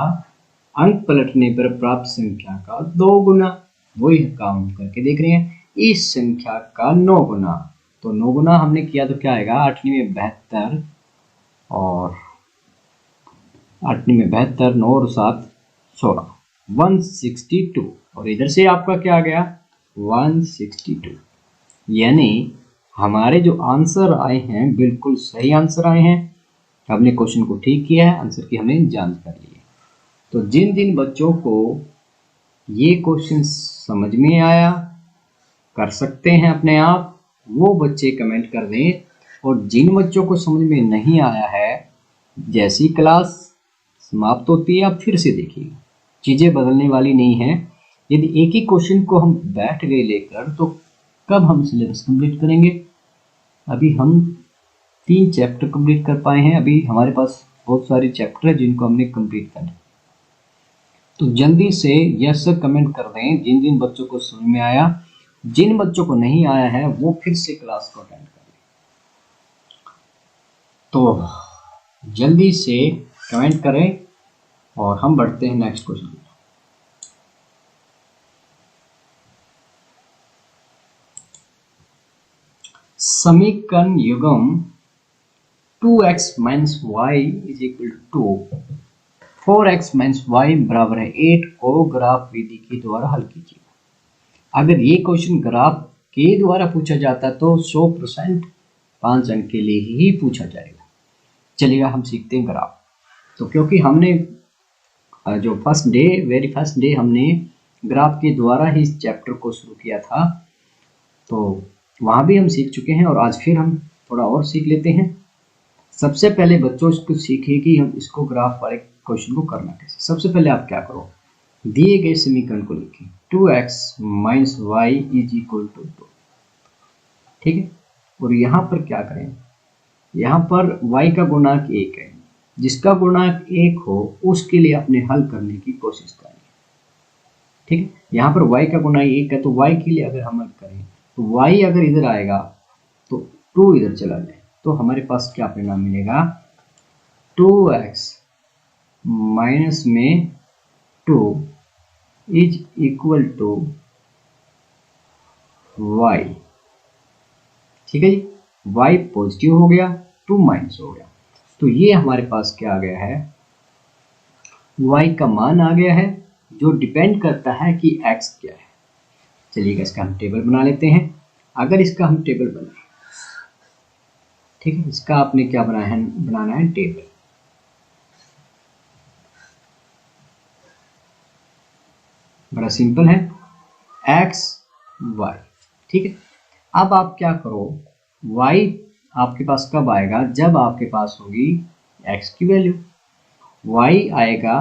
अंक पलटने पर प्राप्त संख्या का 2 गुना, वही काउंट करके देख रहे हैं। इस संख्या का 9 गुना, तो 9 गुना हमने किया तो क्या आएगा, 8 में 72 और 8 में 72, 9 और 7 16, 162। और इधर से आपका क्या आ गया 162। यानी हमारे जो आंसर आए हैं बिल्कुल सही आंसर आए हैं। हमने क्वेश्चन को ठीक किया है, आंसर की हमने जांच कर ली है। तो जिन जिन बच्चों को ये क्वेश्चन समझ में आया, कर सकते हैं अपने आप, वो बच्चे कमेंट कर दें। और जिन बच्चों को समझ में नहीं आया है, जैसी क्लास समाप्त होती है आप फिर से देखिए, चीज़ें बदलने वाली नहीं है। यदि एक ही क्वेश्चन को हम बैठ गए लेकर तो कब हम सिलेबस कंप्लीट करेंगे? अभी हम 3 चैप्टर कंप्लीट कर पाए हैं, अभी हमारे पास बहुत सारे चैप्टर हैं जिनको हमने कंप्लीट करना है। तो जल्दी से यस सर कमेंट कर दें जिन जिन बच्चों को समझ में आया। जिन बच्चों को नहीं आया है वो फिर से क्लास को अटेंड करें। तो जल्दी से कमेंट करें और हम बढ़ते हैं नेक्स्ट क्वेश्चन। समीकरण युग्म 2x - y = 4x - y बराबर है 8 को ग्राफ विधि के द्वारा हल कीजिए। अगर ये क्वेश्चन ग्राफ के द्वारा पूछा जाता तो 100% 5 अंक के लिए ही पूछा जाएगा। चलिएगा हम सीखते हैं ग्राफ। तो क्योंकि हमने जो वेरी फर्स्ट डे हमने ग्राफ के द्वारा ही इस चैप्टर को शुरू किया था, तो वहाँ भी हम सीख चुके हैं और आज फिर हम थोड़ा और सीख लेते हैं। सबसे पहले बच्चों इसको सीखिए कि हम इसको ग्राफ वाले क्वेश्चन को करना कैसे। सबसे पहले आप क्या करो, दिए गए समीकरण को लिखिए 2x - y = 2, ठीक है। और यहाँ पर क्या करें, यहाँ पर y का गुणांक 1 है, जिसका गुणांक 1 हो उसके लिए अपने हल करने की कोशिश करें, ठीक है। यहाँ पर y का गुणांक 1 है तो y के लिए अगर हम हल करें तो y अगर इधर आएगा तो 2 इधर चला जाए तो हमारे पास क्या परिणाम मिलेगा, 2x में 2 = y, ठीक है जी। y पॉजिटिव हो गया, 2 माइनस हो गया, तो ये हमारे पास क्या आ गया है, y का मान आ गया है जो डिपेंड करता है कि x क्या है। चलिए इसका हम टेबल बना लेते हैं। अगर इसका हम टेबल बनाए, ठीक है, इसका आपने क्या बनाना है टेबल। बड़ा सिंपल है, x y, ठीक है। अब आप क्या करो, y आपके पास कब आएगा, जब आपके पास होगी x की वैल्यू। y आएगा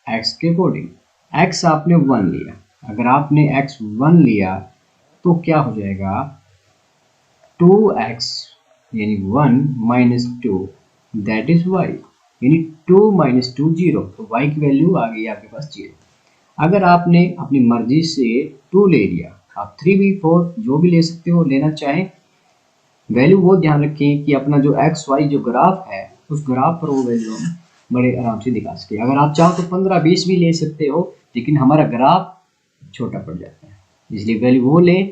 x के अकॉर्डिंग। x आपने 1 लिया, अगर आपने x 1 लिया तो क्या हो जाएगा 2x यानी 1 - 2 दैट इज y, यानी 2 - 2 0, तो y की वैल्यू आ गई आपके पास 0। अगर आपने अपनी मर्जी से 2 ले लिया, आप 3 भी 4 जो भी ले सकते हो, लेना चाहें। वैल्यू वो ध्यान रखें कि अपना जो एक्स वाई जो ग्राफ है उस ग्राफ पर वो वैल्यू हम बड़े आराम से दिखा सके। अगर आप चाहो तो 15-20 भी ले सकते हो, लेकिन हमारा ग्राफ छोटा पड़ जाता है, इसलिए वैल्यू वो ले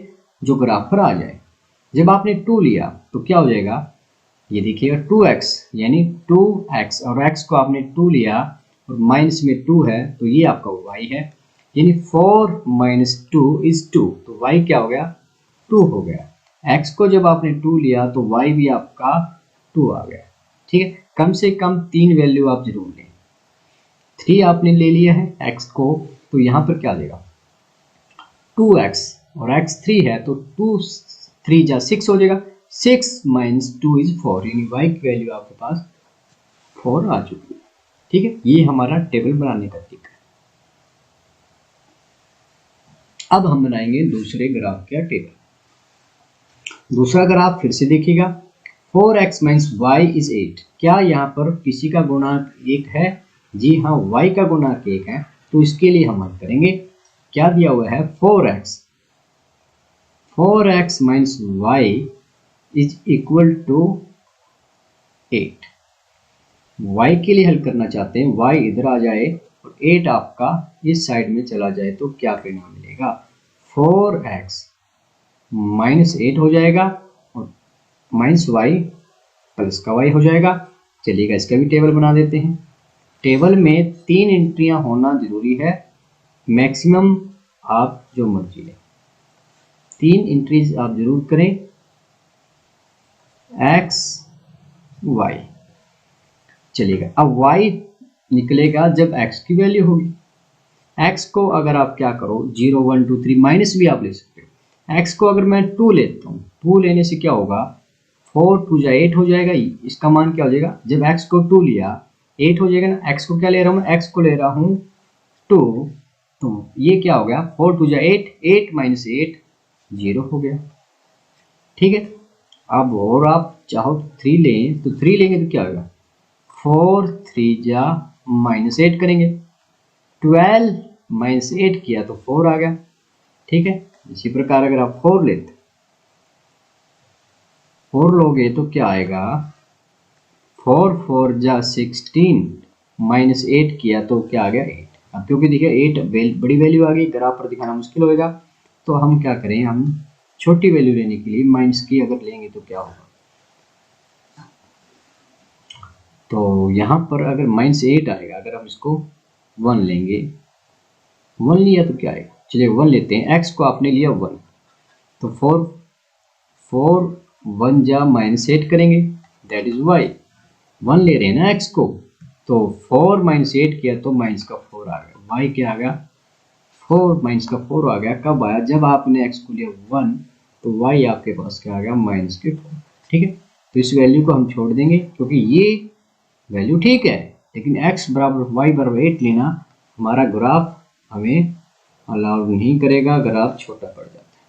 जो ग्राफ पर आ जाए। जब आपने 2 लिया तो क्या हो जाएगा, ये देखिएगा 2x यानी 2x, और x को आपने 2 लिया और माइनस में 2 है तो ये आपका y है, यानी 4 - 2 = 2, तो y क्या हो गया 2 हो गया। x को जब आपने 2 लिया तो y भी आपका 2 आ गया, ठीक है। कम से कम 3 वैल्यू आप जरूर लें। 3 आपने ले लिया है x को, तो यहाँ पर क्या देगा 2x, और x 3 है तो 2 3 जा 6 हो जाएगा, 6 - 2 = 4, यानी y की वैल्यू आपके पास 4 आ चुकी है, ठीक है। ये हमारा टेबल बनाने का तरीका है। अब हम बनाएंगे दूसरे ग्राफ का टेबल। दूसरा ग्राफ फिर से देखिएगा, 4x माइनस वाई इज 8। क्या यहाँ पर किसी का गुणांक 1 है? जी हाँ, y का गुणांक 1 है। तो इसके लिए हम हल करेंगे। क्या दिया हुआ है? 4x minus y is equal to 8। y के लिए हल करना चाहते हैं, y इधर आ जाए और 8 आपका इस साइड में चला जाए तो क्या परिणाम मिलेगा? 4x माइनस 8 हो जाएगा और माइनस वाई प्लस का y हो जाएगा। चलिएगा इसका भी टेबल बना देते हैं। टेबल में 3 एंट्रियां होना जरूरी है, मैक्सिमम आप जो मर्जी लें, 3 एंट्रीज आप जरूर करें, x y। चलिएगा, अब y निकलेगा जब x की वैल्यू होगी। x को अगर आप क्या करो, 0 1 2 3 माइनस भी आप ले सकते हो। x को अगर मैं 2 लेता हूँ, 2 लेने से क्या होगा? 4 2 जा 8 हो जाएगा। इसका मान क्या हो जाएगा? जब x को 2 लिया 8 हो जाएगा ना। x को क्या ले रहा हूँ? x को ले रहा हूँ 2, तो ये क्या हो गया? 4 2 जा 8, 8 माइनस 8 0 हो गया। ठीक है, अब और आप चाहो तो 3 लें, तो 3 लेंगे तो क्या होगा? 4 3 जा माइनस 8 करेंगे, 12 माइनस 8 किया तो 4 आ गया। ठीक है, इसी प्रकार अगर आप 4 लेते, 4 लोगे तो क्या आएगा? 4 4 जा 16 माइनस 8 किया तो क्या आ गया? 8। अब क्योंकि देखिए 8 बड़ी वैल्यू आ गई, ग्राफ पर दिखाना मुश्किल होगा, तो हम क्या करें, हम छोटी वैल्यू लेने के लिए माइनस की अगर लेंगे तो क्या होगा? तो यहाँ पर अगर माइनस 8 आएगा, अगर हम इसको 1 लेंगे, 1 लिया तो क्या आएगा? चलिए 1 लेते हैं। x को आपने लिया 1, तो 4 1 जा माइनस 8 करेंगे, दैट इज y। 1 ले रहे हैं ना x को, तो 4 माइनस 8 किया तो माइनस का 4 आ गया। y क्या आ गया? 4 माइनस का 4 आ गया। कब आया? जब आपने x को लिया 1, तो y आपके पास क्या आ गया? माइनस के 4। ठीक है, तो इस वैल्यू को हम छोड़ देंगे क्योंकि ये वैल्यू ठीक है, लेकिन x बराबर y बराबर 8 लेना हमारा ग्राफ हमें अलाउ नहीं करेगा, ग्राफ छोटा पड़ जाता है।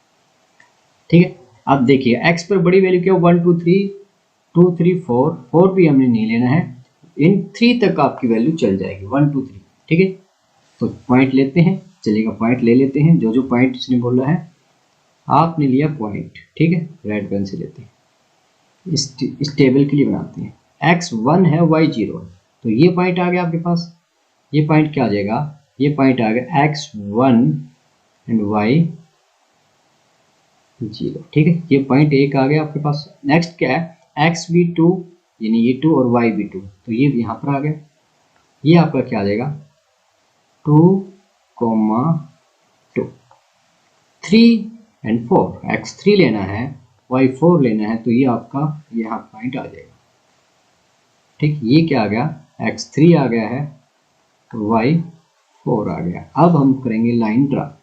ठीक है, अब देखिए x पर बड़ी वैल्यू क्या? 1 2 3 2 3 4, 4 भी हमने नहीं लेना है, इन 3 तक आपकी वैल्यू चल जाएगी, 1 2 3। ठीक है, तो पॉइंट लेते हैं। चलिएगा पॉइंट ले लेते हैं, जो जो पॉइंट इसने बोला है। आपने लिया पॉइंट, ठीक है, रेड पेन से लेते हैं, इस टेबल के लिए बनाते हैं। x 1 है, y 0 है, तो ये पॉइंट आ गया आपके पास। ये पॉइंट क्या आ जाएगा? ये पॉइंट आ गया x 1 एंड y 0। ठीक है, ये पॉइंट 1 आ गया आपके पास। नेक्स्ट क्या है? x भी 2, यानी ये 2 और y भी 2, तो ये यहाँ पर आ गया। ये आपका क्या आ जाएगा? 2, 2 3 एंड 4। x 3 लेना है, y 4 लेना है, तो ये आपका यहाँ पॉइंट आ जाएगा। ठीक, ये क्या आ गया? x 3 आ गया है और y 4 आ गया। अब हम करेंगे लाइन ड्रा।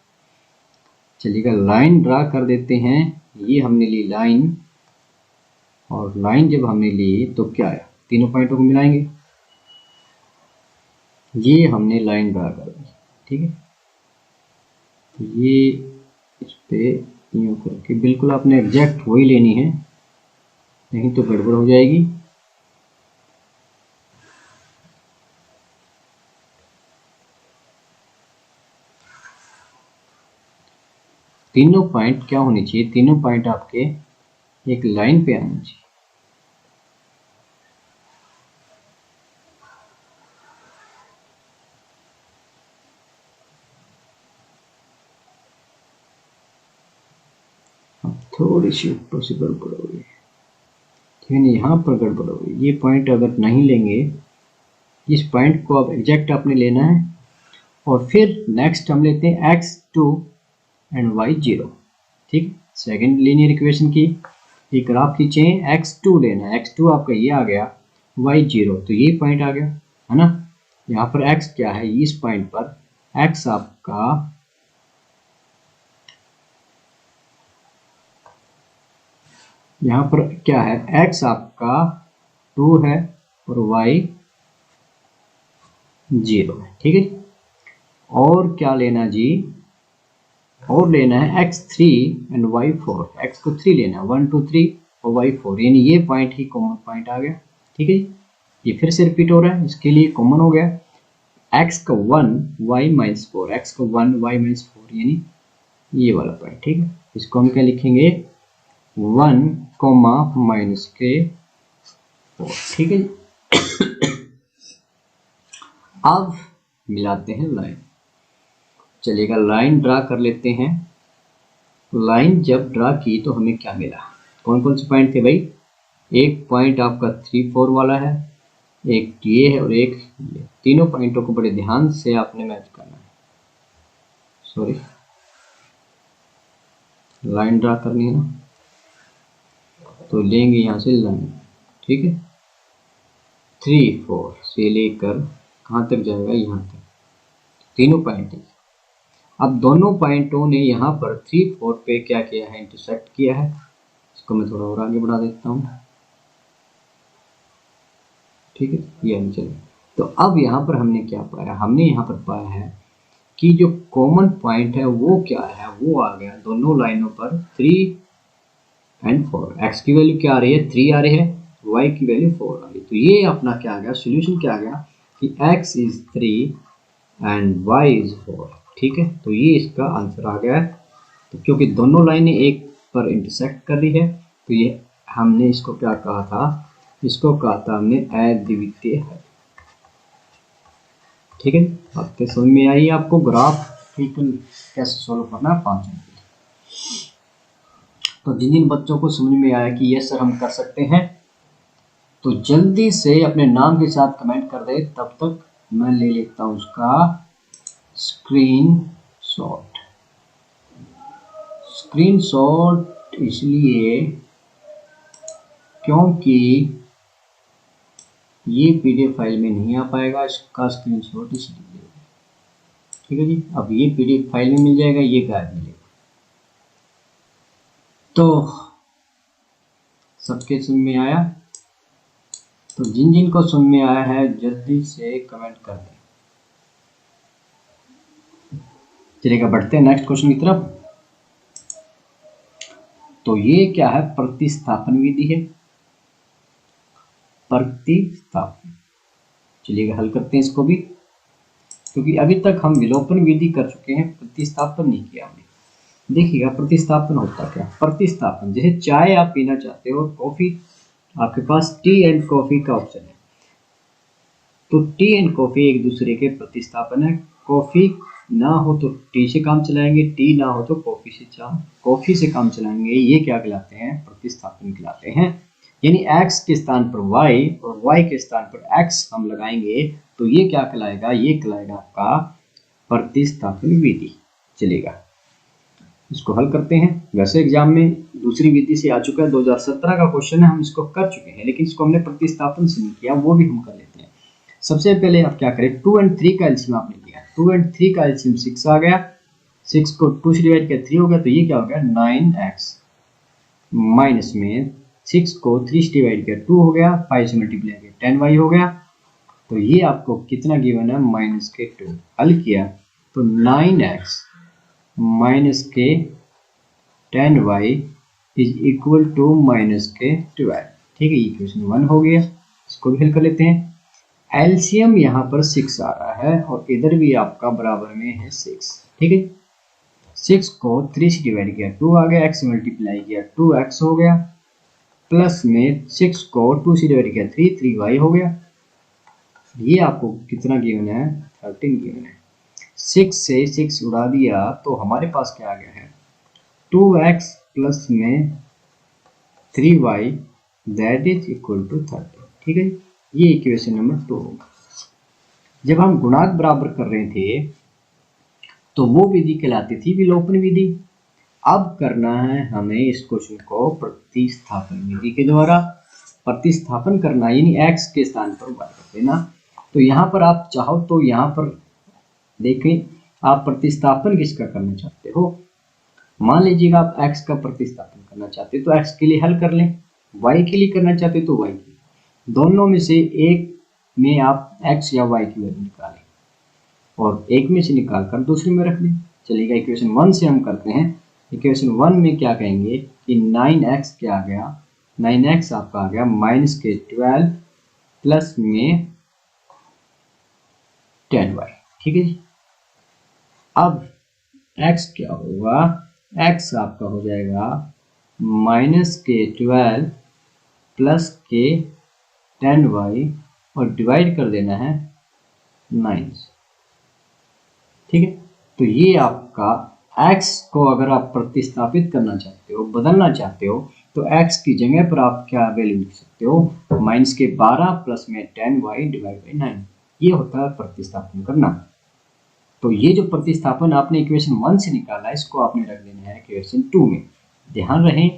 चलिएगा लाइन ड्रा कर देते हैं। ये हमने ली लाइन, और लाइन जब हमने ली तो क्या आया? तीनों पॉइंटों को मिलाएंगे। ये हमने लाइन ड्रा कर दी। ठीक है, तो ये इस पे यूं करके बिल्कुल आपने एग्जैक्ट वही लेनी है, नहीं तो गड़बड़ हो जाएगी। तीनों पॉइंट क्या होने चाहिए? तीनों पॉइंट आपके एक लाइन पे आने चाहिए। अब थोड़ी सी ऊपर से गड़बड़ हो गई, ठीक है, यहाँ पर गड़बड़ हो गई। ये पॉइंट अगर नहीं लेंगे, इस पॉइंट को अब एग्जैक्ट आपने लेना है, और फिर नेक्स्ट हम लेते हैं x2 एंड y 0। ठीक, सेकेंड लीनियर इक्वेशन की एक ग्राफ खींचे, x2 लेना है, x2 आपका ये आ गया, y 0, तो ये पॉइंट आ गया, है ना। यहाँ पर x क्या है? इस पॉइंट पर x आपका यहाँ पर क्या है? x आपका 2 है और y 0 है। ठीक है, और क्या लेना जी? और लेना है x3 एंड y4, x को 3 लेना है, 1 2 3 और y4, यानी ये पॉइंट ही कॉमन पॉइंट आ गया। ठीक है, ये फिर से रिपीट हो रहा है, इसके लिए कॉमन हो गया x का 1 y माइनस 4, x का 1 y माइनस 4, यानी ये वाला पॉइंट। ठीक है, इसको हम क्या लिखेंगे 1 कोमा माइनस के 4। ठीक है, अब मिलाते हैं लाइन। चलिएगा लाइन ड्रा कर लेते हैं। लाइन जब ड्रा की तो हमें क्या मिला, कौन कौन से पॉइंट थे भाई, एक पॉइंट आपका 3 4 वाला है, एक ये है और एक ये। तीनों पॉइंटों को बड़े ध्यान से आपने मैच करना है। सॉरी, लाइन ड्रा करनी है ना, तो लेंगे यहाँ से लाइन। ठीक है, 3 4 से लेकर कहाँ तक जाएगा, यहाँ तक, तीनों पॉइंट है। अब दोनों पॉइंटों ने यहाँ पर 3 4 पे क्या किया है, इंटरसेक्ट किया है। इसको मैं थोड़ा और आगे बढ़ा देता हूँ। ठीक है, ये हम चले। तो अब यहाँ पर हमने क्या पाया, हमने यहाँ पर पाया है कि जो कॉमन पॉइंट है वो क्या है, वो आ गया दोनों लाइनों पर 3 एंड 4। एक्स की वैल्यू क्या आ रही है, 3 आ रही है, वाई की वैल्यू 4 आ रही है। तो ये अपना क्या आ गया, सोल्यूशन क्या आ गया कि x is 3 and y is 4। ठीक है, तो ये इसका आंसर आ गया है। तो क्योंकि दोनों लाइनें एक पर इंटरसेक्ट कर रही है, तो ये हमने इसको क्या कहा था, इसको कहा था हमने अद्वितीय है। ठीक है, बातें समझ में आई आपको, ग्राफ कैसे सोल्व करना है 5 मिनट। तो जिन जिन बच्चों को समझ में आया कि ये सर हम कर सकते हैं, तो जल्दी से अपने नाम के साथ कमेंट कर दे। तब तक मैं ले लेता हूं उसका स्क्रीन शॉट। स्क्रीन शॉट इसलिए क्योंकि ये पीडीएफ फाइल में नहीं आ पाएगा, इसका स्क्रीन शॉट इसलिए। ठीक है जी, अब ये पीडीएफ फाइल में मिल जाएगा, ये गायब मिलेगा। तो सबके समझ में आया, तो जिन जिन को समझ में आया है जल्दी से कमेंट कर दें। चलिएगा बढ़ते हैं नेक्स्ट क्वेश्चन की तरफ। तो ये क्या है, प्रतिस्थापन विधि है, प्रतिस्थापन। चलिएगा हल करते हैं इसको भी, क्योंकि अभी तक हम विलोपन विधि कर चुके हैं, प्रतिस्थापन नहीं किया हमने। देखिएगा प्रतिस्थापन होता क्या, प्रतिस्थापन जैसे चाय आप पीना चाहते हो, कॉफी, आपके पास टी एंड कॉफी का ऑप्शन है, तो टी एंड कॉफी एक दूसरे के प्रतिस्थापन है। कॉफी ना हो तो टी से काम चलाएंगे, टी ना हो तो कॉफी से काम चलाएंगे। ये क्या कहलाते हैं, प्रतिस्थापन कहलाते हैं। यानी x के स्थान पर y और y के स्थान पर x हम लगाएंगे, तो ये क्या कहलाएगा, ये कहलाएगा आपका प्रतिस्थापन विधि। चलेगा इसको हल करते हैं। वैसे एग्जाम में दूसरी विधि से आ चुका है, 2017 का क्वेश्चन है, हम इसको कर चुके हैं, लेकिन इसको हमने प्रतिस्थापन से नहीं किया, वो भी हम कर लेते हैं। सबसे पहले आप क्या करें, 2 और 3 का एलसीएम आपने लिया, 2 और 3 का एलसीएम 6 आ गया, 6 को 2 से डिवाइड किया 3 हो गया, तो ये क्या हो गया 9x, माइनस में 6 को 3 से डिवाइड किया 2 हो गया, 5 से मल्टीप्लाई किया 10y हो गया। तो ये आपको कितना गिवन है, -2। हल किया तो 9x माइनस के 10y इज इक्वल टू -12। ठीक है, इक्वेशन 1 हो गया। इसको भी हल कर लेते हैं। एलसीएम यहाँ पर 6 आ रहा है और इधर भी आपका बराबर में है 6। ठीक है, 6 को 3 से डिवाइड किया 2 आ गया, x मल्टीप्लाई किया 2x हो गया, प्लस में 6 को 2 से डिवाइड किया 3y हो गया। ये आपको कितना गिवन है, 13 गिवन है। 6 से 6 उड़ा दिया तो हमारे पास क्या आ गया है, 2x प्लस में 3y that is equal to 13। ठीक है, ये इक्वेशन नंबर 2 होगा। जब हम गुणांक बराबर कर रहे थे तो वो विधि कहलाती थी विलोपन विधि। अब करना है हमें इस क्वेश्चन को प्रतिस्थापन विधि के द्वारा। प्रतिस्थापन करना यानी x के स्थान पर y रख देना। तो यहाँ पर आप चाहो तो यहाँ पर देखें, आप प्रतिस्थापन किसका करना चाहते हो। मान लीजिएगा आप x का प्रतिस्थापन करना चाहते हो तो x के लिए हल कर लें, y के लिए करना चाहते हो तो y के लिए, दोनों में से एक में आप x या y की वैल्यू निकालें और एक में से निकाल कर दूसरे में रख दें। चलिएगा इक्वेशन 1 से हम करते हैं। इक्वेशन 1 में क्या कहेंगे कि 9x क्या आ गया, 9x आपका आ गया -12 प्लस में 10y। ठीक है जी। अब x क्या होगा, x आपका हो जाएगा -12 प्लस के 10y और डिवाइड कर देना है 9 से। ठीक है, तो ये आपका x को अगर आप प्रतिस्थापित करना चाहते हो, बदलना चाहते हो, तो x की जगह पर आप क्या वैल्यू लिख सकते हो, -12 प्लस में 10y डिवाइड बाई 9। ये होता है प्रतिस्थापन करना। तो ये जो प्रतिस्थापन आपने इक्वेशन 1 से निकाला, इसको आपने रख देना है इक्वेशन 2 में। ध्यान रहे,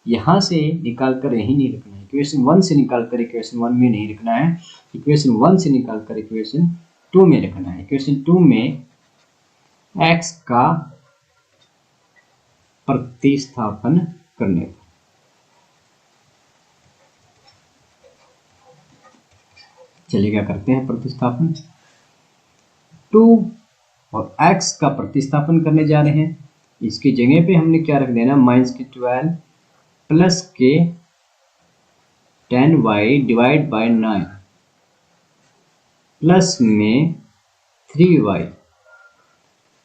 यहाँ से निकाल कर यही नहीं रखना है, इक्वेशन 1 से निकाल कर इक्वेशन 1 में नहीं रखना है, इक्वेशन 1 से निकाल कर इक्वेशन 2 में रखना है। इक्वेशन 2 में x का प्रतिस्थापन करने पर चलिए क्या करते हैं, प्रतिस्थापन 2 और x का प्रतिस्थापन करने जा रहे हैं। इसकी जगह पे हमने क्या रख देना, -12 प्लस के 10y डिवाइड बाय 9 प्लस में 3y,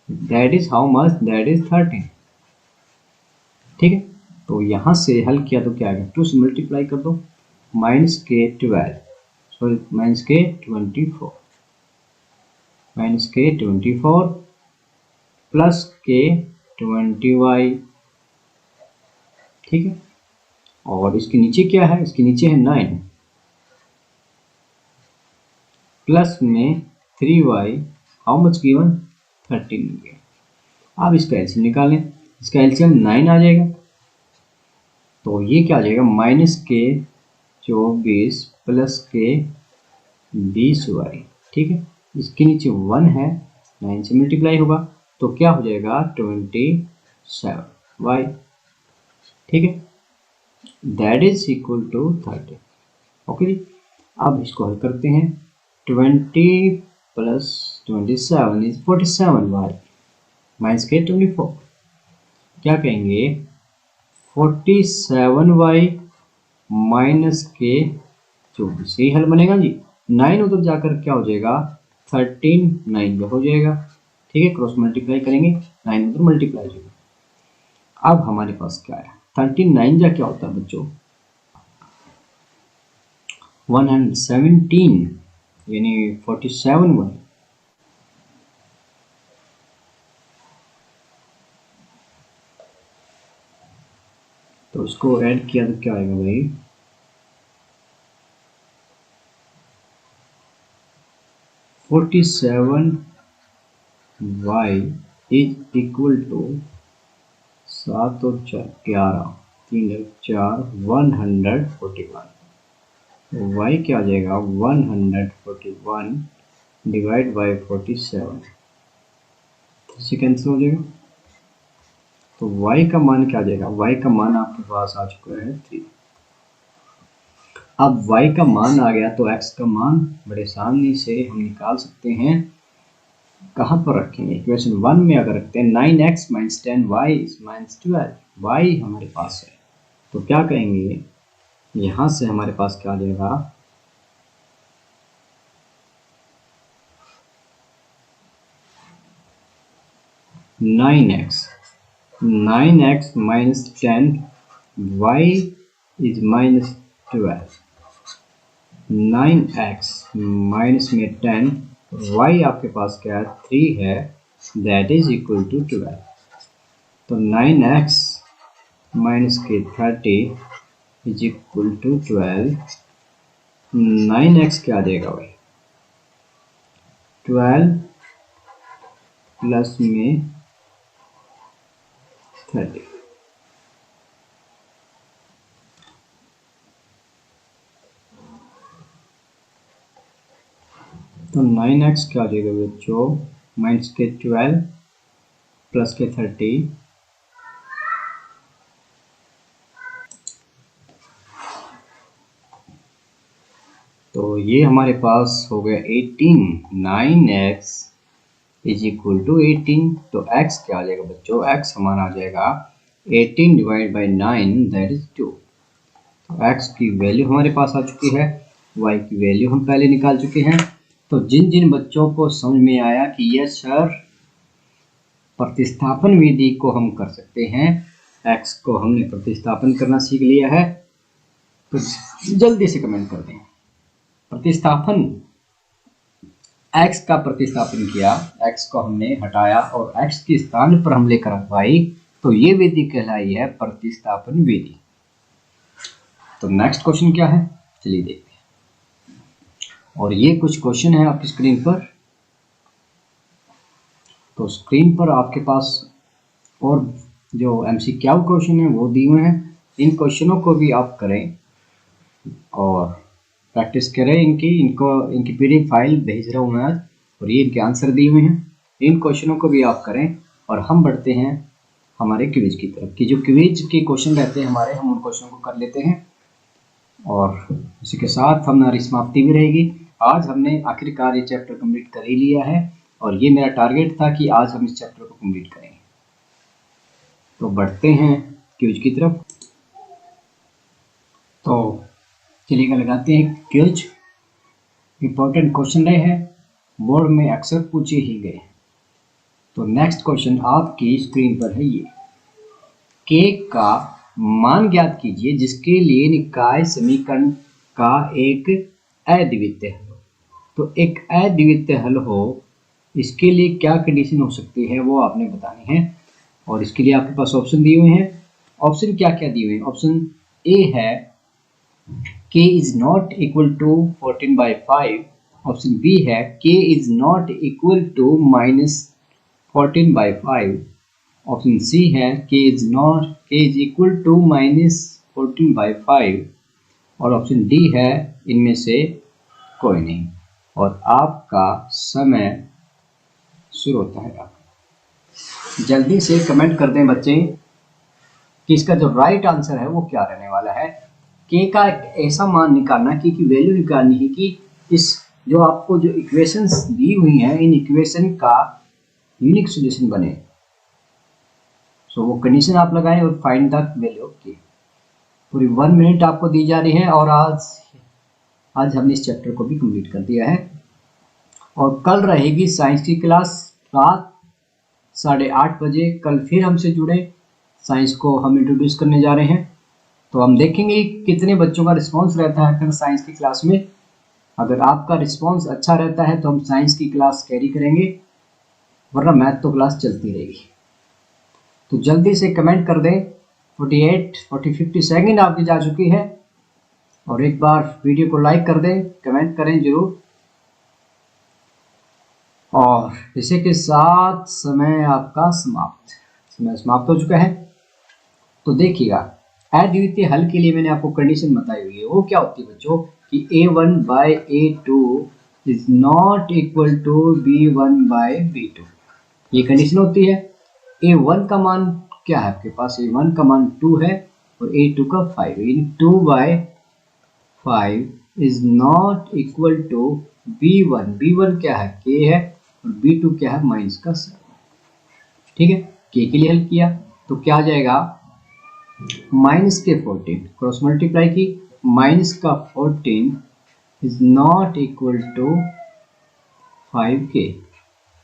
that is how much, that is 13। ठीक है, तो यहां से हल किया तो क्या आएगा, 2 से मल्टीप्लाई कर दो, -12 सॉरी -24 प्लस के 20y। ठीक है, और इसके नीचे क्या है, इसके नीचे है 9 प्लस में 3y, हाउ मच गिवन, 13 मिल गया। अब इसका एलसीएम निकालें, इसका एलसीएम 9 आ जाएगा, तो ये क्या आ जाएगा, -24 प्लस के 20y। ठीक है, इसके नीचे 1 है, 9 से मल्टीप्लाई होगा तो क्या हो जाएगा, 27y। ठीक है, that is equal to 30। Okay जी, अब इसको हल करते हैं। 20 प्लस 27 इज 47y माइनस के 24, क्या कहेंगे, 47y माइनस के 24, यही हल बनेगा जी। 9 उधर जाकर क्या हो जाएगा, 13 9 हो जाएगा। ठीक है, क्रॉस मल्टीप्लाई करेंगे, 9 उधर मल्टीप्लाई हो जाएगा। अब हमारे पास क्या है, 13 9 जा क्या होता है बच्चों, 117 यानी 47y। तो इसको ऐड किया तो क्या आएगा भाई, 47y इज इक्वल टू 7 और 4 11, 3 और 4 141। y क्या आ जाएगा, 141 डिवाइड बाई 47, इससे कैंसिल हो जाएगा। तो y का मान क्या आ जाएगा, y का मान आपके पास आ चुका है 3। अब y का मान आ गया तो x का मान बड़े आसानी से हम निकाल सकते हैं। कहाँ पर रखेंगे, इक्वेशन 1 में अगर रखते हैं 9x minus 10y is -12, y हमारे पास है, तो क्या कहेंगे, यहां से हमारे पास क्या आ जाएगा, 9x minus 10 y is -12, 9x minus में 10 y आपके पास क्या है, 3 है, दैट इज इक्वल टू 12। तो 9x माइनस के 30 इज इक्वल टू 12, 9x क्या आ जाएगा भाई, 12 प्लस में 30। तो 9x क्या आ जाएगा बच्चों, माइनस के 12 प्लस के 30, तो ये हमारे पास हो गया 18। 9x is equal to 18। तो x क्या आ जाएगा बच्चों, x हमारा आ जाएगा 18 डिवाइड बाई 9 दैट इज 2। तो x की वैल्यू हमारे पास आ चुकी है, y की वैल्यू हम पहले निकाल चुके हैं। तो जिन जिन बच्चों को समझ में आया कि यस सर प्रतिस्थापन विधि को हम कर सकते हैं, x को हमने प्रतिस्थापन करना सीख लिया है, तो जल्दी से कमेंट कर दें। प्रतिस्थापन, x का प्रतिस्थापन किया, x को हमने हटाया और x के स्थान पर हम लेकर आई, तो ये विधि कहलाई है प्रतिस्थापन विधि। तो नेक्स्ट क्वेश्चन क्या है, चलिए देखते हैं। और ये कुछ क्वेश्चन है आपकी स्क्रीन पर। तो स्क्रीन पर आपके पास और जो MCQ क्वेश्चन है वो दिए हुए हैं। इन क्वेश्चनों को भी आप करें और प्रैक्टिस करें इनकी PDF फाइल भेज रहा हूँ मैं आज, और ये इनके आंसर दिए हुए हैं। इन क्वेश्चनों को भी आप करें और हम बढ़ते हैं हमारे क्विज की तरफ, कि जो क्विज के क्वेश्चन रहते हैं हमारे, हम उन क्वेश्चन को कर लेते हैं और इसी के साथ हमारी समाप्ति भी रहेगी। आज हमने आखिरकार ये चैप्टर कंप्लीट कर ही लिया है और ये मेरा टारगेट था कि आज हम इस चैप्टर को कंप्लीट करें। तो बढ़ते हैं क्विज की तरफ। तो चलिएगा लगाते हैं क्विज। इंपॉर्टेंट क्वेश्चन रहे हैं, बोर्ड में अक्सर पूछे ही गए। तो नेक्स्ट क्वेश्चन आपकी स्क्रीन पर है, ये के का मान ज्ञात कीजिए जिसके लिए निकाय समीकरण का एक अद्वितीय हल हो। तो एक अद्वितीय हल हो, इसके लिए क्या कंडीशन हो सकती है वो आपने बतानी है, और इसके लिए आपके पास ऑप्शन दिए हुए हैं। ऑप्शन क्या क्या दिए हुए हैं, ऑप्शन ए है k is not equal to 14/5, option B है k is not equal to -14/5, option C है k इज इक्वल टू -14/5, और ऑप्शन डी है इनमें से कोई नहीं। और आपका समय शुरू होता है। जल्दी से कमेंट कर दें बच्चे कि इसका जो राइट आंसर है वो क्या रहने वाला है। के का एक ऐसा मान निकालना कि वैल्यू निकालनी है कि इस जो आपको जो इक्वेशंस दी हुई हैं, इन इक्वेशन का यूनिक सॉल्यूशन बने। सो वो कंडीशन आप लगाएं और फाइंड द वैल्यू ऑफ के। पूरी 1 मिनट आपको दी जा रही है और आज हमने इस चैप्टर को भी कंप्लीट कर दिया है। और कल रहेगी साइंस की क्लास रात 8:30 बजे। कल फिर हमसे जुड़े, साइंस को हम इंट्रोड्यूस करने जा रहे हैं। तो हम देखेंगे कितने बच्चों का रिस्पांस रहता है कल साइंस की क्लास में। अगर आपका रिस्पांस अच्छा रहता है तो हम साइंस की क्लास कैरी करेंगे, वरना मैथ तो क्लास चलती रहेगी। तो जल्दी से कमेंट कर दें। 50 सेकंड आपकी जा चुकी है, और एक बार वीडियो को लाइक कर दें, कमेंट करें जरूर। और इसी के साथ समय आपका समाप्त हो चुका है। तो देखिएगा, अद्वितीय हल के लिए मैंने आपको कंडीशन बताई हुई है। वो क्या होती है बच्चों कि a1/a2 is not equal to b1/b2, ये कंडीशन होती है। a1 का मान क्या है आपके पास, a1 का मान 2 है और a2 का 5 है। 2/5 is not equal to b1 क्या है, k है, और b2 क्या है, -7। ठीक है, k के लिए हल किया तो क्या आ जाएगा, -14 क्रॉस मल्टीप्लाई की, -14 is not equal to 5k,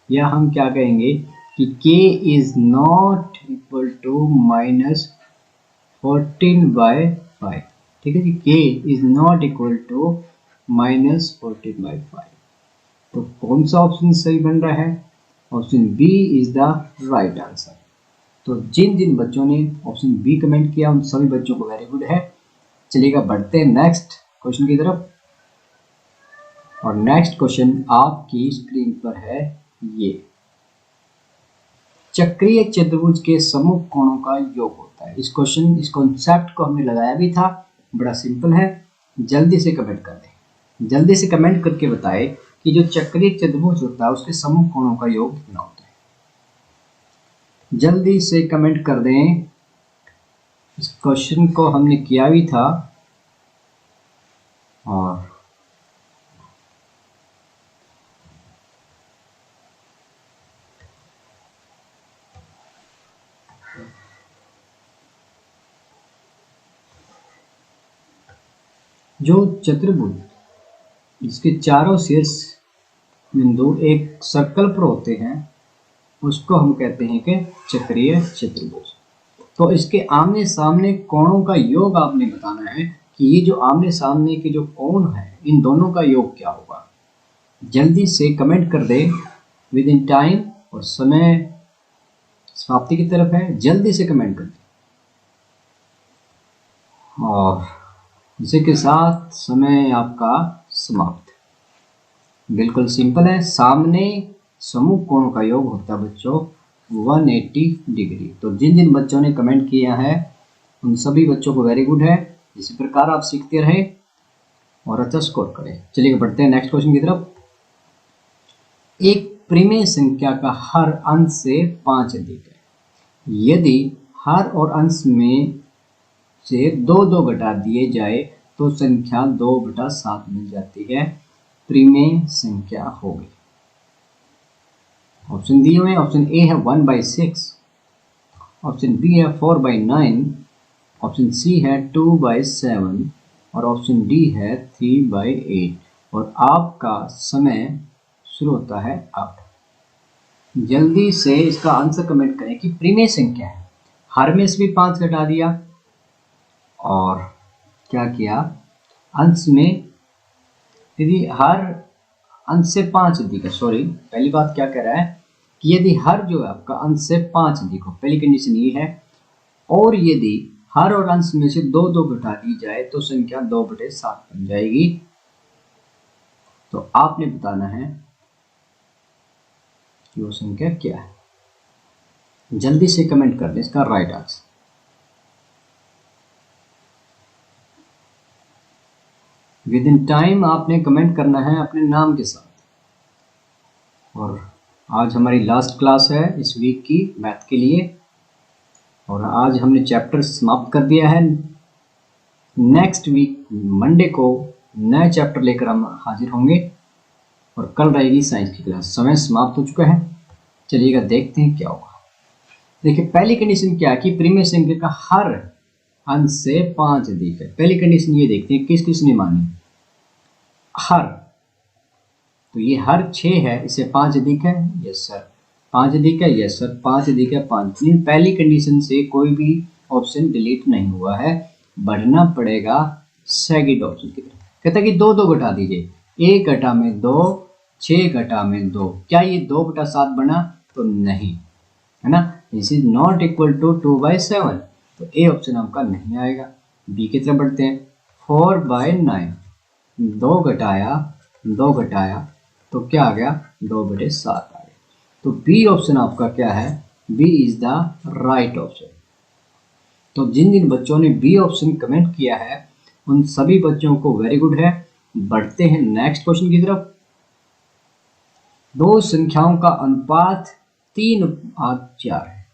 या हम क्या कहेंगे कि k is not equal to -14/5। ठीक है जी, k is not equal to -14/5। तो कौन सा ऑप्शन सही बन रहा है, option B is the right answer. तो जिन जिन बच्चों ने ऑप्शन बी कमेंट किया उन सभी बच्चों को वेरी गुड है। चलिएगा बढ़ते हैं नेक्स्ट क्वेश्चन की तरफ। और नेक्स्ट क्वेश्चन आपकी स्क्रीन पर है, ये चक्रीय चतुर्भुज के सममुख कोणों का योग होता है। इस कॉन्सेप्ट को हमने लगाया भी था, बड़ा सिंपल है। जल्दी से कमेंट कर दें, जल्दी से कमेंट करके बताएं कि जो चक्रीय चतुर्भुज होता है उसके सममुख कोणों का योग कितना होता है। जल्दी से कमेंट कर दें। इस क्वेश्चन को हमने किया भी था, और जो चतुर्भुज जिसके चारों शीर्ष बिंदु एक सर्कल पर होते हैं उसको हम कहते हैं कि चक्रीय चतुर्भुज। तो इसके आमने सामने कोणों का योग आपने बताना है कि ये जो आमने सामने के जो कोण है इन दोनों का योग क्या होगा। जल्दी से कमेंट कर दे विद इन टाइम, और समय समाप्ति की तरफ है, जल्दी से कमेंट कर दे। और इसी के साथ समय आपका समाप्त। बिल्कुल सिंपल है, सामने समूह कोणों का योग होता है बच्चों 180 डिग्री। तो जिन जिन बच्चों ने कमेंट किया है उन सभी बच्चों को वेरी गुड है। इसी प्रकार आप सीखते रहे और अच्छा स्कोर करें। चलिए बढ़ते हैं नेक्स्ट क्वेश्चन की तरफ। एक परिमेय संख्या का हर अंश से 5 अधिक है, यदि हर और अंश में से 2 घटा दिए जाए तो संख्या 2/7 मिल जाती है, परिमेय संख्या होगी। ऑप्शन दिए हुए, ऑप्शन ए है 1/6, ऑप्शन बी है 4/9, ऑप्शन सी है 2/7 और ऑप्शन डी है 3/8। और आपका समय शुरू होता है अब। जल्दी से इसका आंसर कमेंट करें कि परिमेय संख्या है, हर में से भी 5 घटा दिया और क्या किया, अंश में यदि हर अंश से 5 अधिक है, सॉरी पहली बात क्या कह रहा है कि यदि हर जो है आपका अंश से 5 अधिक हो, पहली कंडीशन ये है, और यदि हर और अंश में से 2 घटा दी जाए तो संख्या 2/7 बन जाएगी। तो आपने बताना है कि वो संख्या क्या है। जल्दी से कमेंट कर दें इसका right answer. With in time आपने कमेंट करना है अपने नाम के साथ। और आज हमारी लास्ट क्लास है इस वीक की मैथ के लिए, और आज हमने चैप्टर समाप्त कर दिया है। नेक्स्ट वीक मंडे को नए चैप्टर लेकर हम हाजिर होंगे और कल रहेगी साइंस की क्लास। समय समाप्त हो चुका है, चलिएगा देखते हैं क्या होगा। देखिए पहली कंडीशन क्या है कि परिमेय संख्या का हर अंश से 5 अधिक है। पहली कंडीशन ये देखते हैं किस किस ने मानी, हर, तो ये हर 6 है, इससे 5 अधिक है, यस सर 5 अधिक है, यस सर 5 अधिक है, 5। पहली कंडीशन से कोई भी ऑप्शन डिलीट नहीं हुआ है, बढ़ना पड़ेगा सेकंड ऑप्शन की तरफ। कहता है कि 2 घटा दीजिए, 1 घटा में 2, 6 घटा में 2, क्या ये 2/7 बना? तो नहीं, है ना, this is not equal to 2/7, तो ए ऑप्शन आपका नहीं आएगा। बी की तरफ बढ़ते हैं, 4/9, 2 घटाया तो क्या आ गया, 2/7 आ गया। तो बी ऑप्शन आपका क्या है, B is the right option. तो जिन जिन बच्चों ने बी ऑप्शन कमेंट किया है उन सभी बच्चों को वेरी गुड है। बढ़ते हैं नेक्स्ट क्वेश्चन की तरफ। दो संख्याओं का अनुपात 3/4 है,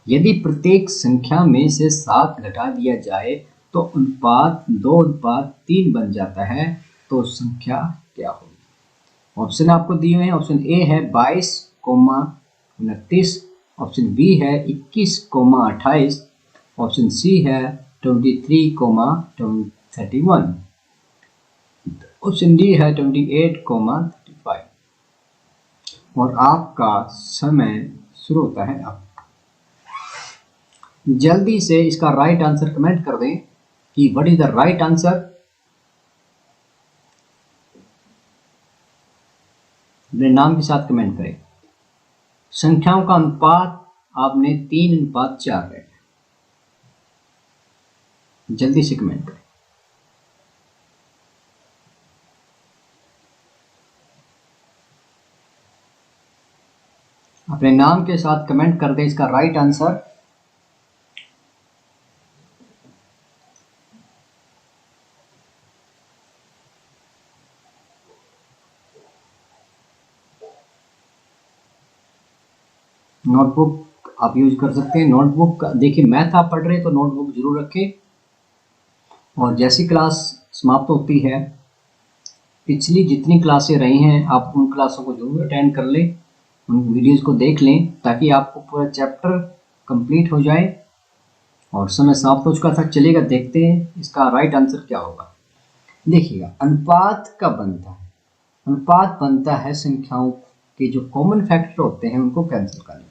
यदि प्रत्येक संख्या में से 7 घटा दिया जाए तो अनुपात 2/3 बन जाता है, तो संख्या क्या होगी? ऑप्शन आपको दिए हुए हैं। ऑप्शन ए है 22,29, ऑप्शन बी है 21,28, ऑप्शन सी है 23,31, ऑप्शन डी है 28,35। और आपका समय शुरू होता है अब। जल्दी से इसका राइट आंसर कमेंट कर दें कि what is the right answer. अपने नाम के साथ कमेंट करें। संख्याओं का अनुपात आपने 3/4 है, जल्दी से कमेंट करें। अपने नाम के साथ कमेंट कर दें इसका राइट आंसर। नोटबुक आप यूज कर सकते हैं। नोटबुक देखिए मैथ आप पढ़ रहे हैं तो नोटबुक जरूर रखें। और जैसी क्लास समाप्त होती है, पिछली जितनी क्लासें रही हैं आप उन क्लासों को जरूर अटेंड कर लें, उन वीडियोस को देख लें ताकि आपको पूरा चैप्टर कंप्लीट हो जाए। और समय समाप्त हो चुका था, चलिएगा देखते हैं इसका राइट आंसर क्या होगा। देखिएगा अनुपात कब बनता है, अनुपात बनता है संख्याओं के जो कॉमन फैक्टर होते हैं उनको कैंसिल करने पर।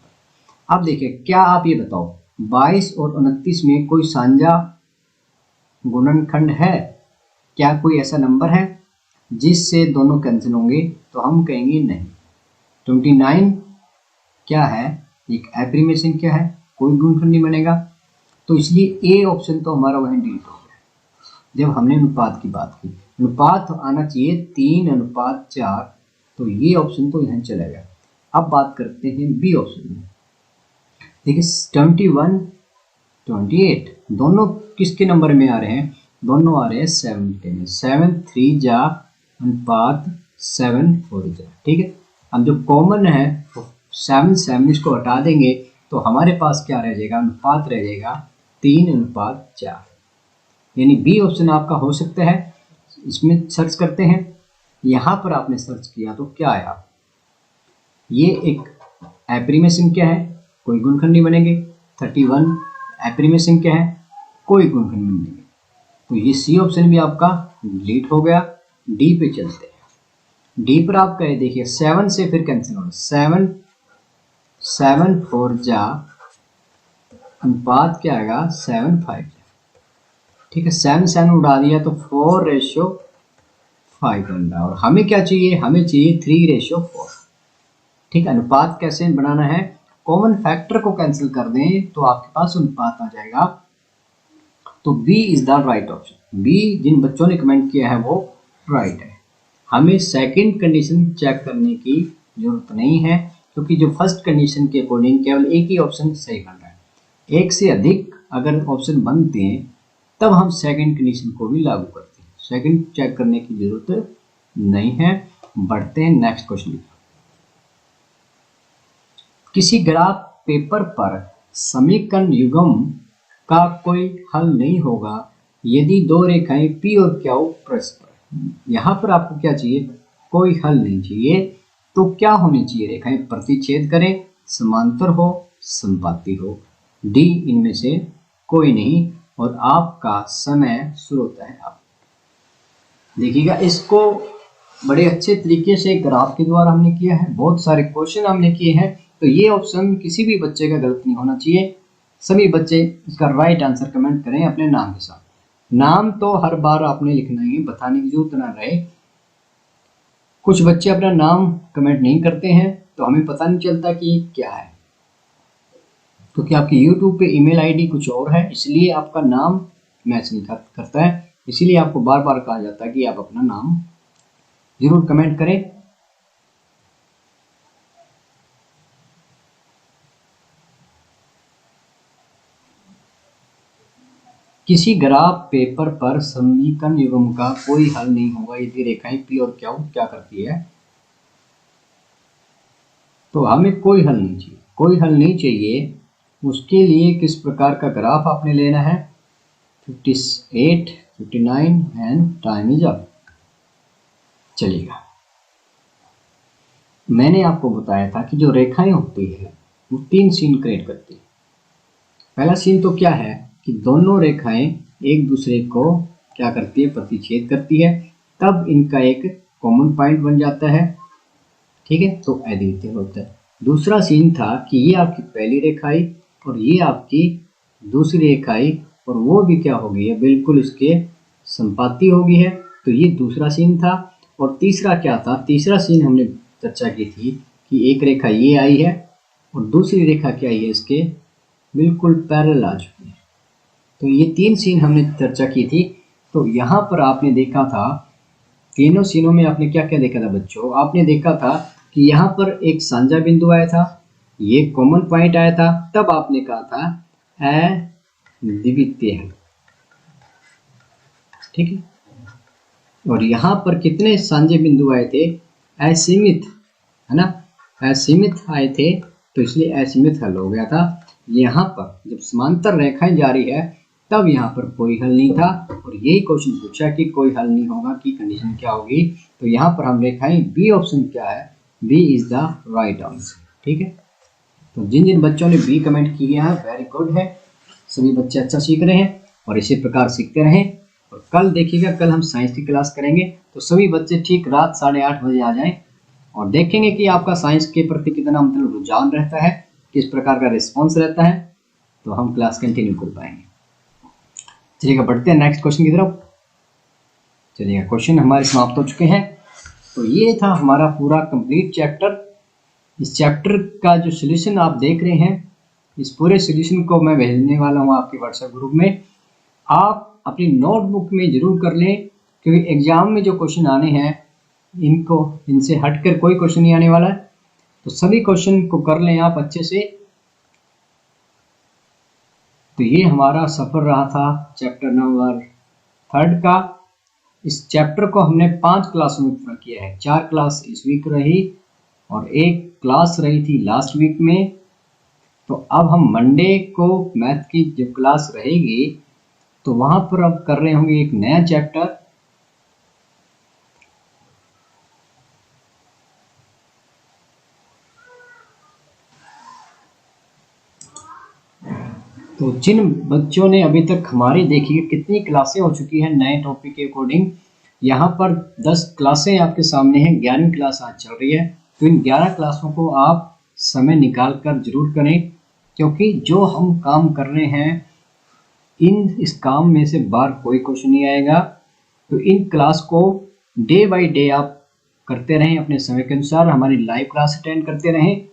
अब देखिए क्या आप ये बताओ 22 और 29 में कोई साझा गुणनखंड है, क्या कोई ऐसा नंबर है जिससे दोनों कैंसिल होंगे? तो हम कहेंगे नहीं। 29 क्या है, एक एप्रीमेशन क्या है, कोई गुणनखंड नहीं बनेगा, तो इसलिए ए ऑप्शन तो हमारा वहीं डिलीट हो गया। जब हमने अनुपात की बात की, अनुपात आना चाहिए 3:4, तो ये ऑप्शन तो यहाँ चला गया। अब बात करते हैं बी ऑप्शन में। देखिए 21, 28 दोनों किसके नंबर में आ रहे हैं? दोनों आ रहे हैं 7 के में। 7 3 जा अनुपात 7 4 जा, ठीक है। अब जो कॉमन है 7 इसको हटा देंगे तो हमारे पास क्या रह जाएगा, अनुपात रह जाएगा 3:4, यानी बी ऑप्शन आपका हो सकता है। इसमें सर्च करते हैं, यहाँ पर आपने सर्च किया तो क्या आया, ये एक एप्रीमेशन क्या है, कोई गुणनखंड नहीं बनेंगे। 31 एप्रीमेशन क्या है, कोई गुणनखंड नहीं बनेंगे, तो ये सी ऑप्शन भी आपका डिलीट हो गया। डी पे चलते हैं। डी पर आप कहे देखिए 7 से फिर कैंसिल होगा, 7 7 4 जा अनुपात क्या आएगा 7 5 जा, ठीक है। 7 उड़ा दिया तो 4:5 बन रहा, और हमें क्या चाहिए, हमें चाहिए 3:4, ठीक है। अनुपात कैसे बनाना है, कॉमन फैक्टर को कैंसिल कर दें तो आपके पास अनुपात आ जाएगा। तो B is the right option. B जिन बच्चों ने कमेंट किया है वो राइट है। हमें सेकंड कंडीशन चेक करने की जरूरत नहीं है, क्योंकि जो फर्स्ट कंडीशन के अकॉर्डिंग केवल एक ही ऑप्शन सही बन रहा है। एक से अधिक अगर ऑप्शन बनते हैं तब हम सेकंड कंडीशन को भी लागू करते हैं, सेकंड चेक करने की जरूरत नहीं है। बढ़ते हैं नेक्स्ट क्वेश्चन की। किसी ग्राफ पेपर पर समीकरण युग्म का कोई हल नहीं होगा यदि दो रेखाएं P और Q परस्पर। यहाँ पर आपको क्या चाहिए, कोई हल नहीं चाहिए, तो क्या होनी चाहिए, रेखाएं प्रतिच्छेद करें, समांतर हो, संपाती हो। डी इनमें से कोई नहीं, और आपका समय शुरू होता है। आप देखिएगा इसको बड़े अच्छे तरीके से ग्राफ के द्वारा हमने किया है, बहुत सारे क्वेश्चन हमने किए हैं, तो ये ऑप्शन किसी भी बच्चे का गलत नहीं होना चाहिए। सभी बच्चे इसका राइट आंसर कमेंट करें अपने नाम के साथ। नाम तो हर बार आपने लिखना ही, बताने की जरूरत ना रहे। कुछ बच्चे अपना नाम कमेंट नहीं करते हैं तो हमें पता नहीं चलता कि क्या है, क्योंकि आपकी यूट्यूब पे ईमेल आईडी कुछ और है, इसलिए आपका नाम मैच नहीं करता है। इसीलिए आपको बार बार कहा जाता है कि आप अपना नाम जरूर कमेंट करें। किसी ग्राफ पेपर पर समीकरण युग्म का कोई हल नहीं होगा यदि रेखाएं P और Q क्या करती है, तो हमें कोई हल नहीं चाहिए। कोई हल नहीं चाहिए, उसके लिए किस प्रकार का ग्राफ आपने लेना है, 58 59 एंड टाइम इज अप। चलिएगा, मैंने आपको बताया था कि जो रेखाएं होती है वो 3 सीन क्रिएट करती है। पहला सीन तो क्या है कि दोनों रेखाएं एक दूसरे को क्या करती है, प्रतिच्छेद करती है, तब इनका एक कॉमन पॉइंट बन जाता है, ठीक है, तो अद्वितीय होता है। दूसरा सीन था कि ये आपकी पहली रेखाई और ये आपकी दूसरी रेखाई, और वो भी क्या हो गई है, बिल्कुल इसके संपाती हो गई है, तो ये दूसरा सीन था। और तीसरा क्या था, तीसरा सीन हमने चर्चा की थी कि एक रेखा ये आई है और दूसरी रेखा क्या आई है, इसके बिल्कुल पैरेलल आ चुकी है। तो ये 3 सीन हमने चर्चा की थी। तो यहाँ पर आपने देखा था, तीनों सीनों में आपने क्या क्या देखा था बच्चों, आपने देखा था कि यहाँ पर एक साझा बिंदु आया था, ये कॉमन पॉइंट आया था, तब आपने कहा था अद्वितीय है, ठीक है। और यहाँ पर कितने साझे बिंदु आए थे, असीमित, है ना, असीमित आए थे, तो इसलिए असीमित हल हो गया था। यहाँ पर जब समांतर रेखाएं जारी है तब यहाँ पर कोई हल नहीं था, और यही क्वेश्चन पूछा कि कोई हल नहीं होगा की कंडीशन क्या होगी, तो यहाँ पर हम रेखाएं बी ऑप्शन क्या है, B is the right answer, ठीक है। तो जिन जिन बच्चों ने बी कमेंट किया है वेरी गुड है, सभी बच्चे अच्छा सीख रहे हैं और इसी प्रकार सीखते रहें। और कल देखिएगा, कल हम साइंस की क्लास करेंगे, तो सभी बच्चे ठीक रात 8:30 बजे आ जाएं और देखेंगे कि आपका साइंस के प्रति कितना मतलब रुझान रहता है, किस प्रकार का रिस्पॉन्स रहता है, तो हम क्लास कंटिन्यू कर पाएंगे। चलिएगा बढ़ते हैं नेक्स्ट क्वेश्चन की तरफ। चलिए क्वेश्चन हमारे समाप्त हो चुके हैं। तो ये था हमारा पूरा कंप्लीट चैप्टर। इस चैप्टर का जो सॉल्यूशन आप देख रहे हैं, इस पूरे सॉल्यूशन को मैं भेजने वाला हूँ आपके व्हाट्सएप ग्रुप में। आप अपनी नोटबुक में जरूर कर लें, क्योंकि एग्जाम में जो क्वेश्चन आने हैं इनसे हटकर कोई क्वेश्चन नहीं आने वाला है, तो सभी क्वेश्चन को कर लें आप अच्छे से। तो ये हमारा सफर रहा था चैप्टर नंबर 3 का। इस चैप्टर को हमने 5 क्लासों में पूरा किया है। 4 क्लास इस वीक रही और 1 क्लास रही थी लास्ट वीक में। तो अब हम मंडे को मैथ की जब क्लास रहेगी तो वहां पर अब कर रहे होंगे एक नया चैप्टर। तो जिन बच्चों ने अभी तक हमारी देखी है, कितनी क्लासें हो चुकी हैं नए टॉपिक के अकॉर्डिंग, यहाँ पर 10 क्लासें आपके सामने हैं। 11वीं क्लास आज चल रही है। तो इन 11 क्लासों को आप समय निकाल कर जरूर करें, क्योंकि जो हम काम कर रहे हैं इस काम में से बाहर कोई क्वेश्चन नहीं आएगा। तो इन क्लास को डे बाय डे आप करते रहें, अपने समय के अनुसार हमारी लाइव क्लास अटेंड करते रहें।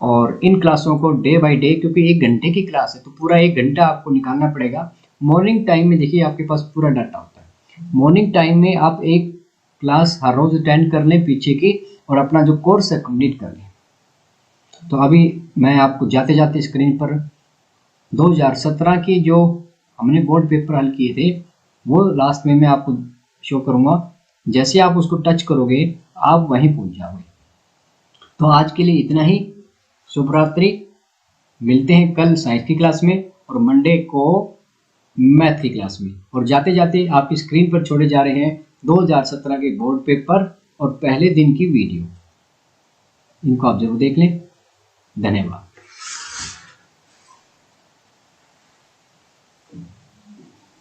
और इन क्लासों को डे बाय डे, क्योंकि 1 घंटे की क्लास है तो पूरा 1 घंटा आपको निकालना पड़ेगा। मॉर्निंग टाइम में देखिए आपके पास पूरा डाटा होता है। मॉर्निंग टाइम में आप एक क्लास हर रोज अटेंड कर लें पीछे की, और अपना जो कोर्स है कंप्लीट कर लें। तो अभी मैं आपको जाते जाते स्क्रीन पर 2017 की जो हमने बोर्ड पेपर हल किए थे वो लास्ट में मैं आपको शो करूंगा। जैसे आप उसको टच करोगे आप वहीं पहुंच जाओगे। तो आज के लिए इतना ही। शुभ रात्रि। मिलते हैं कल साइंस की क्लास में और मंडे को मैथ की क्लास में। और जाते जाते आपकी स्क्रीन पर छोड़े जा रहे हैं 2017 के बोर्ड पेपर और पहले दिन की वीडियो। इनको आप जरूर देख लें। धन्यवाद।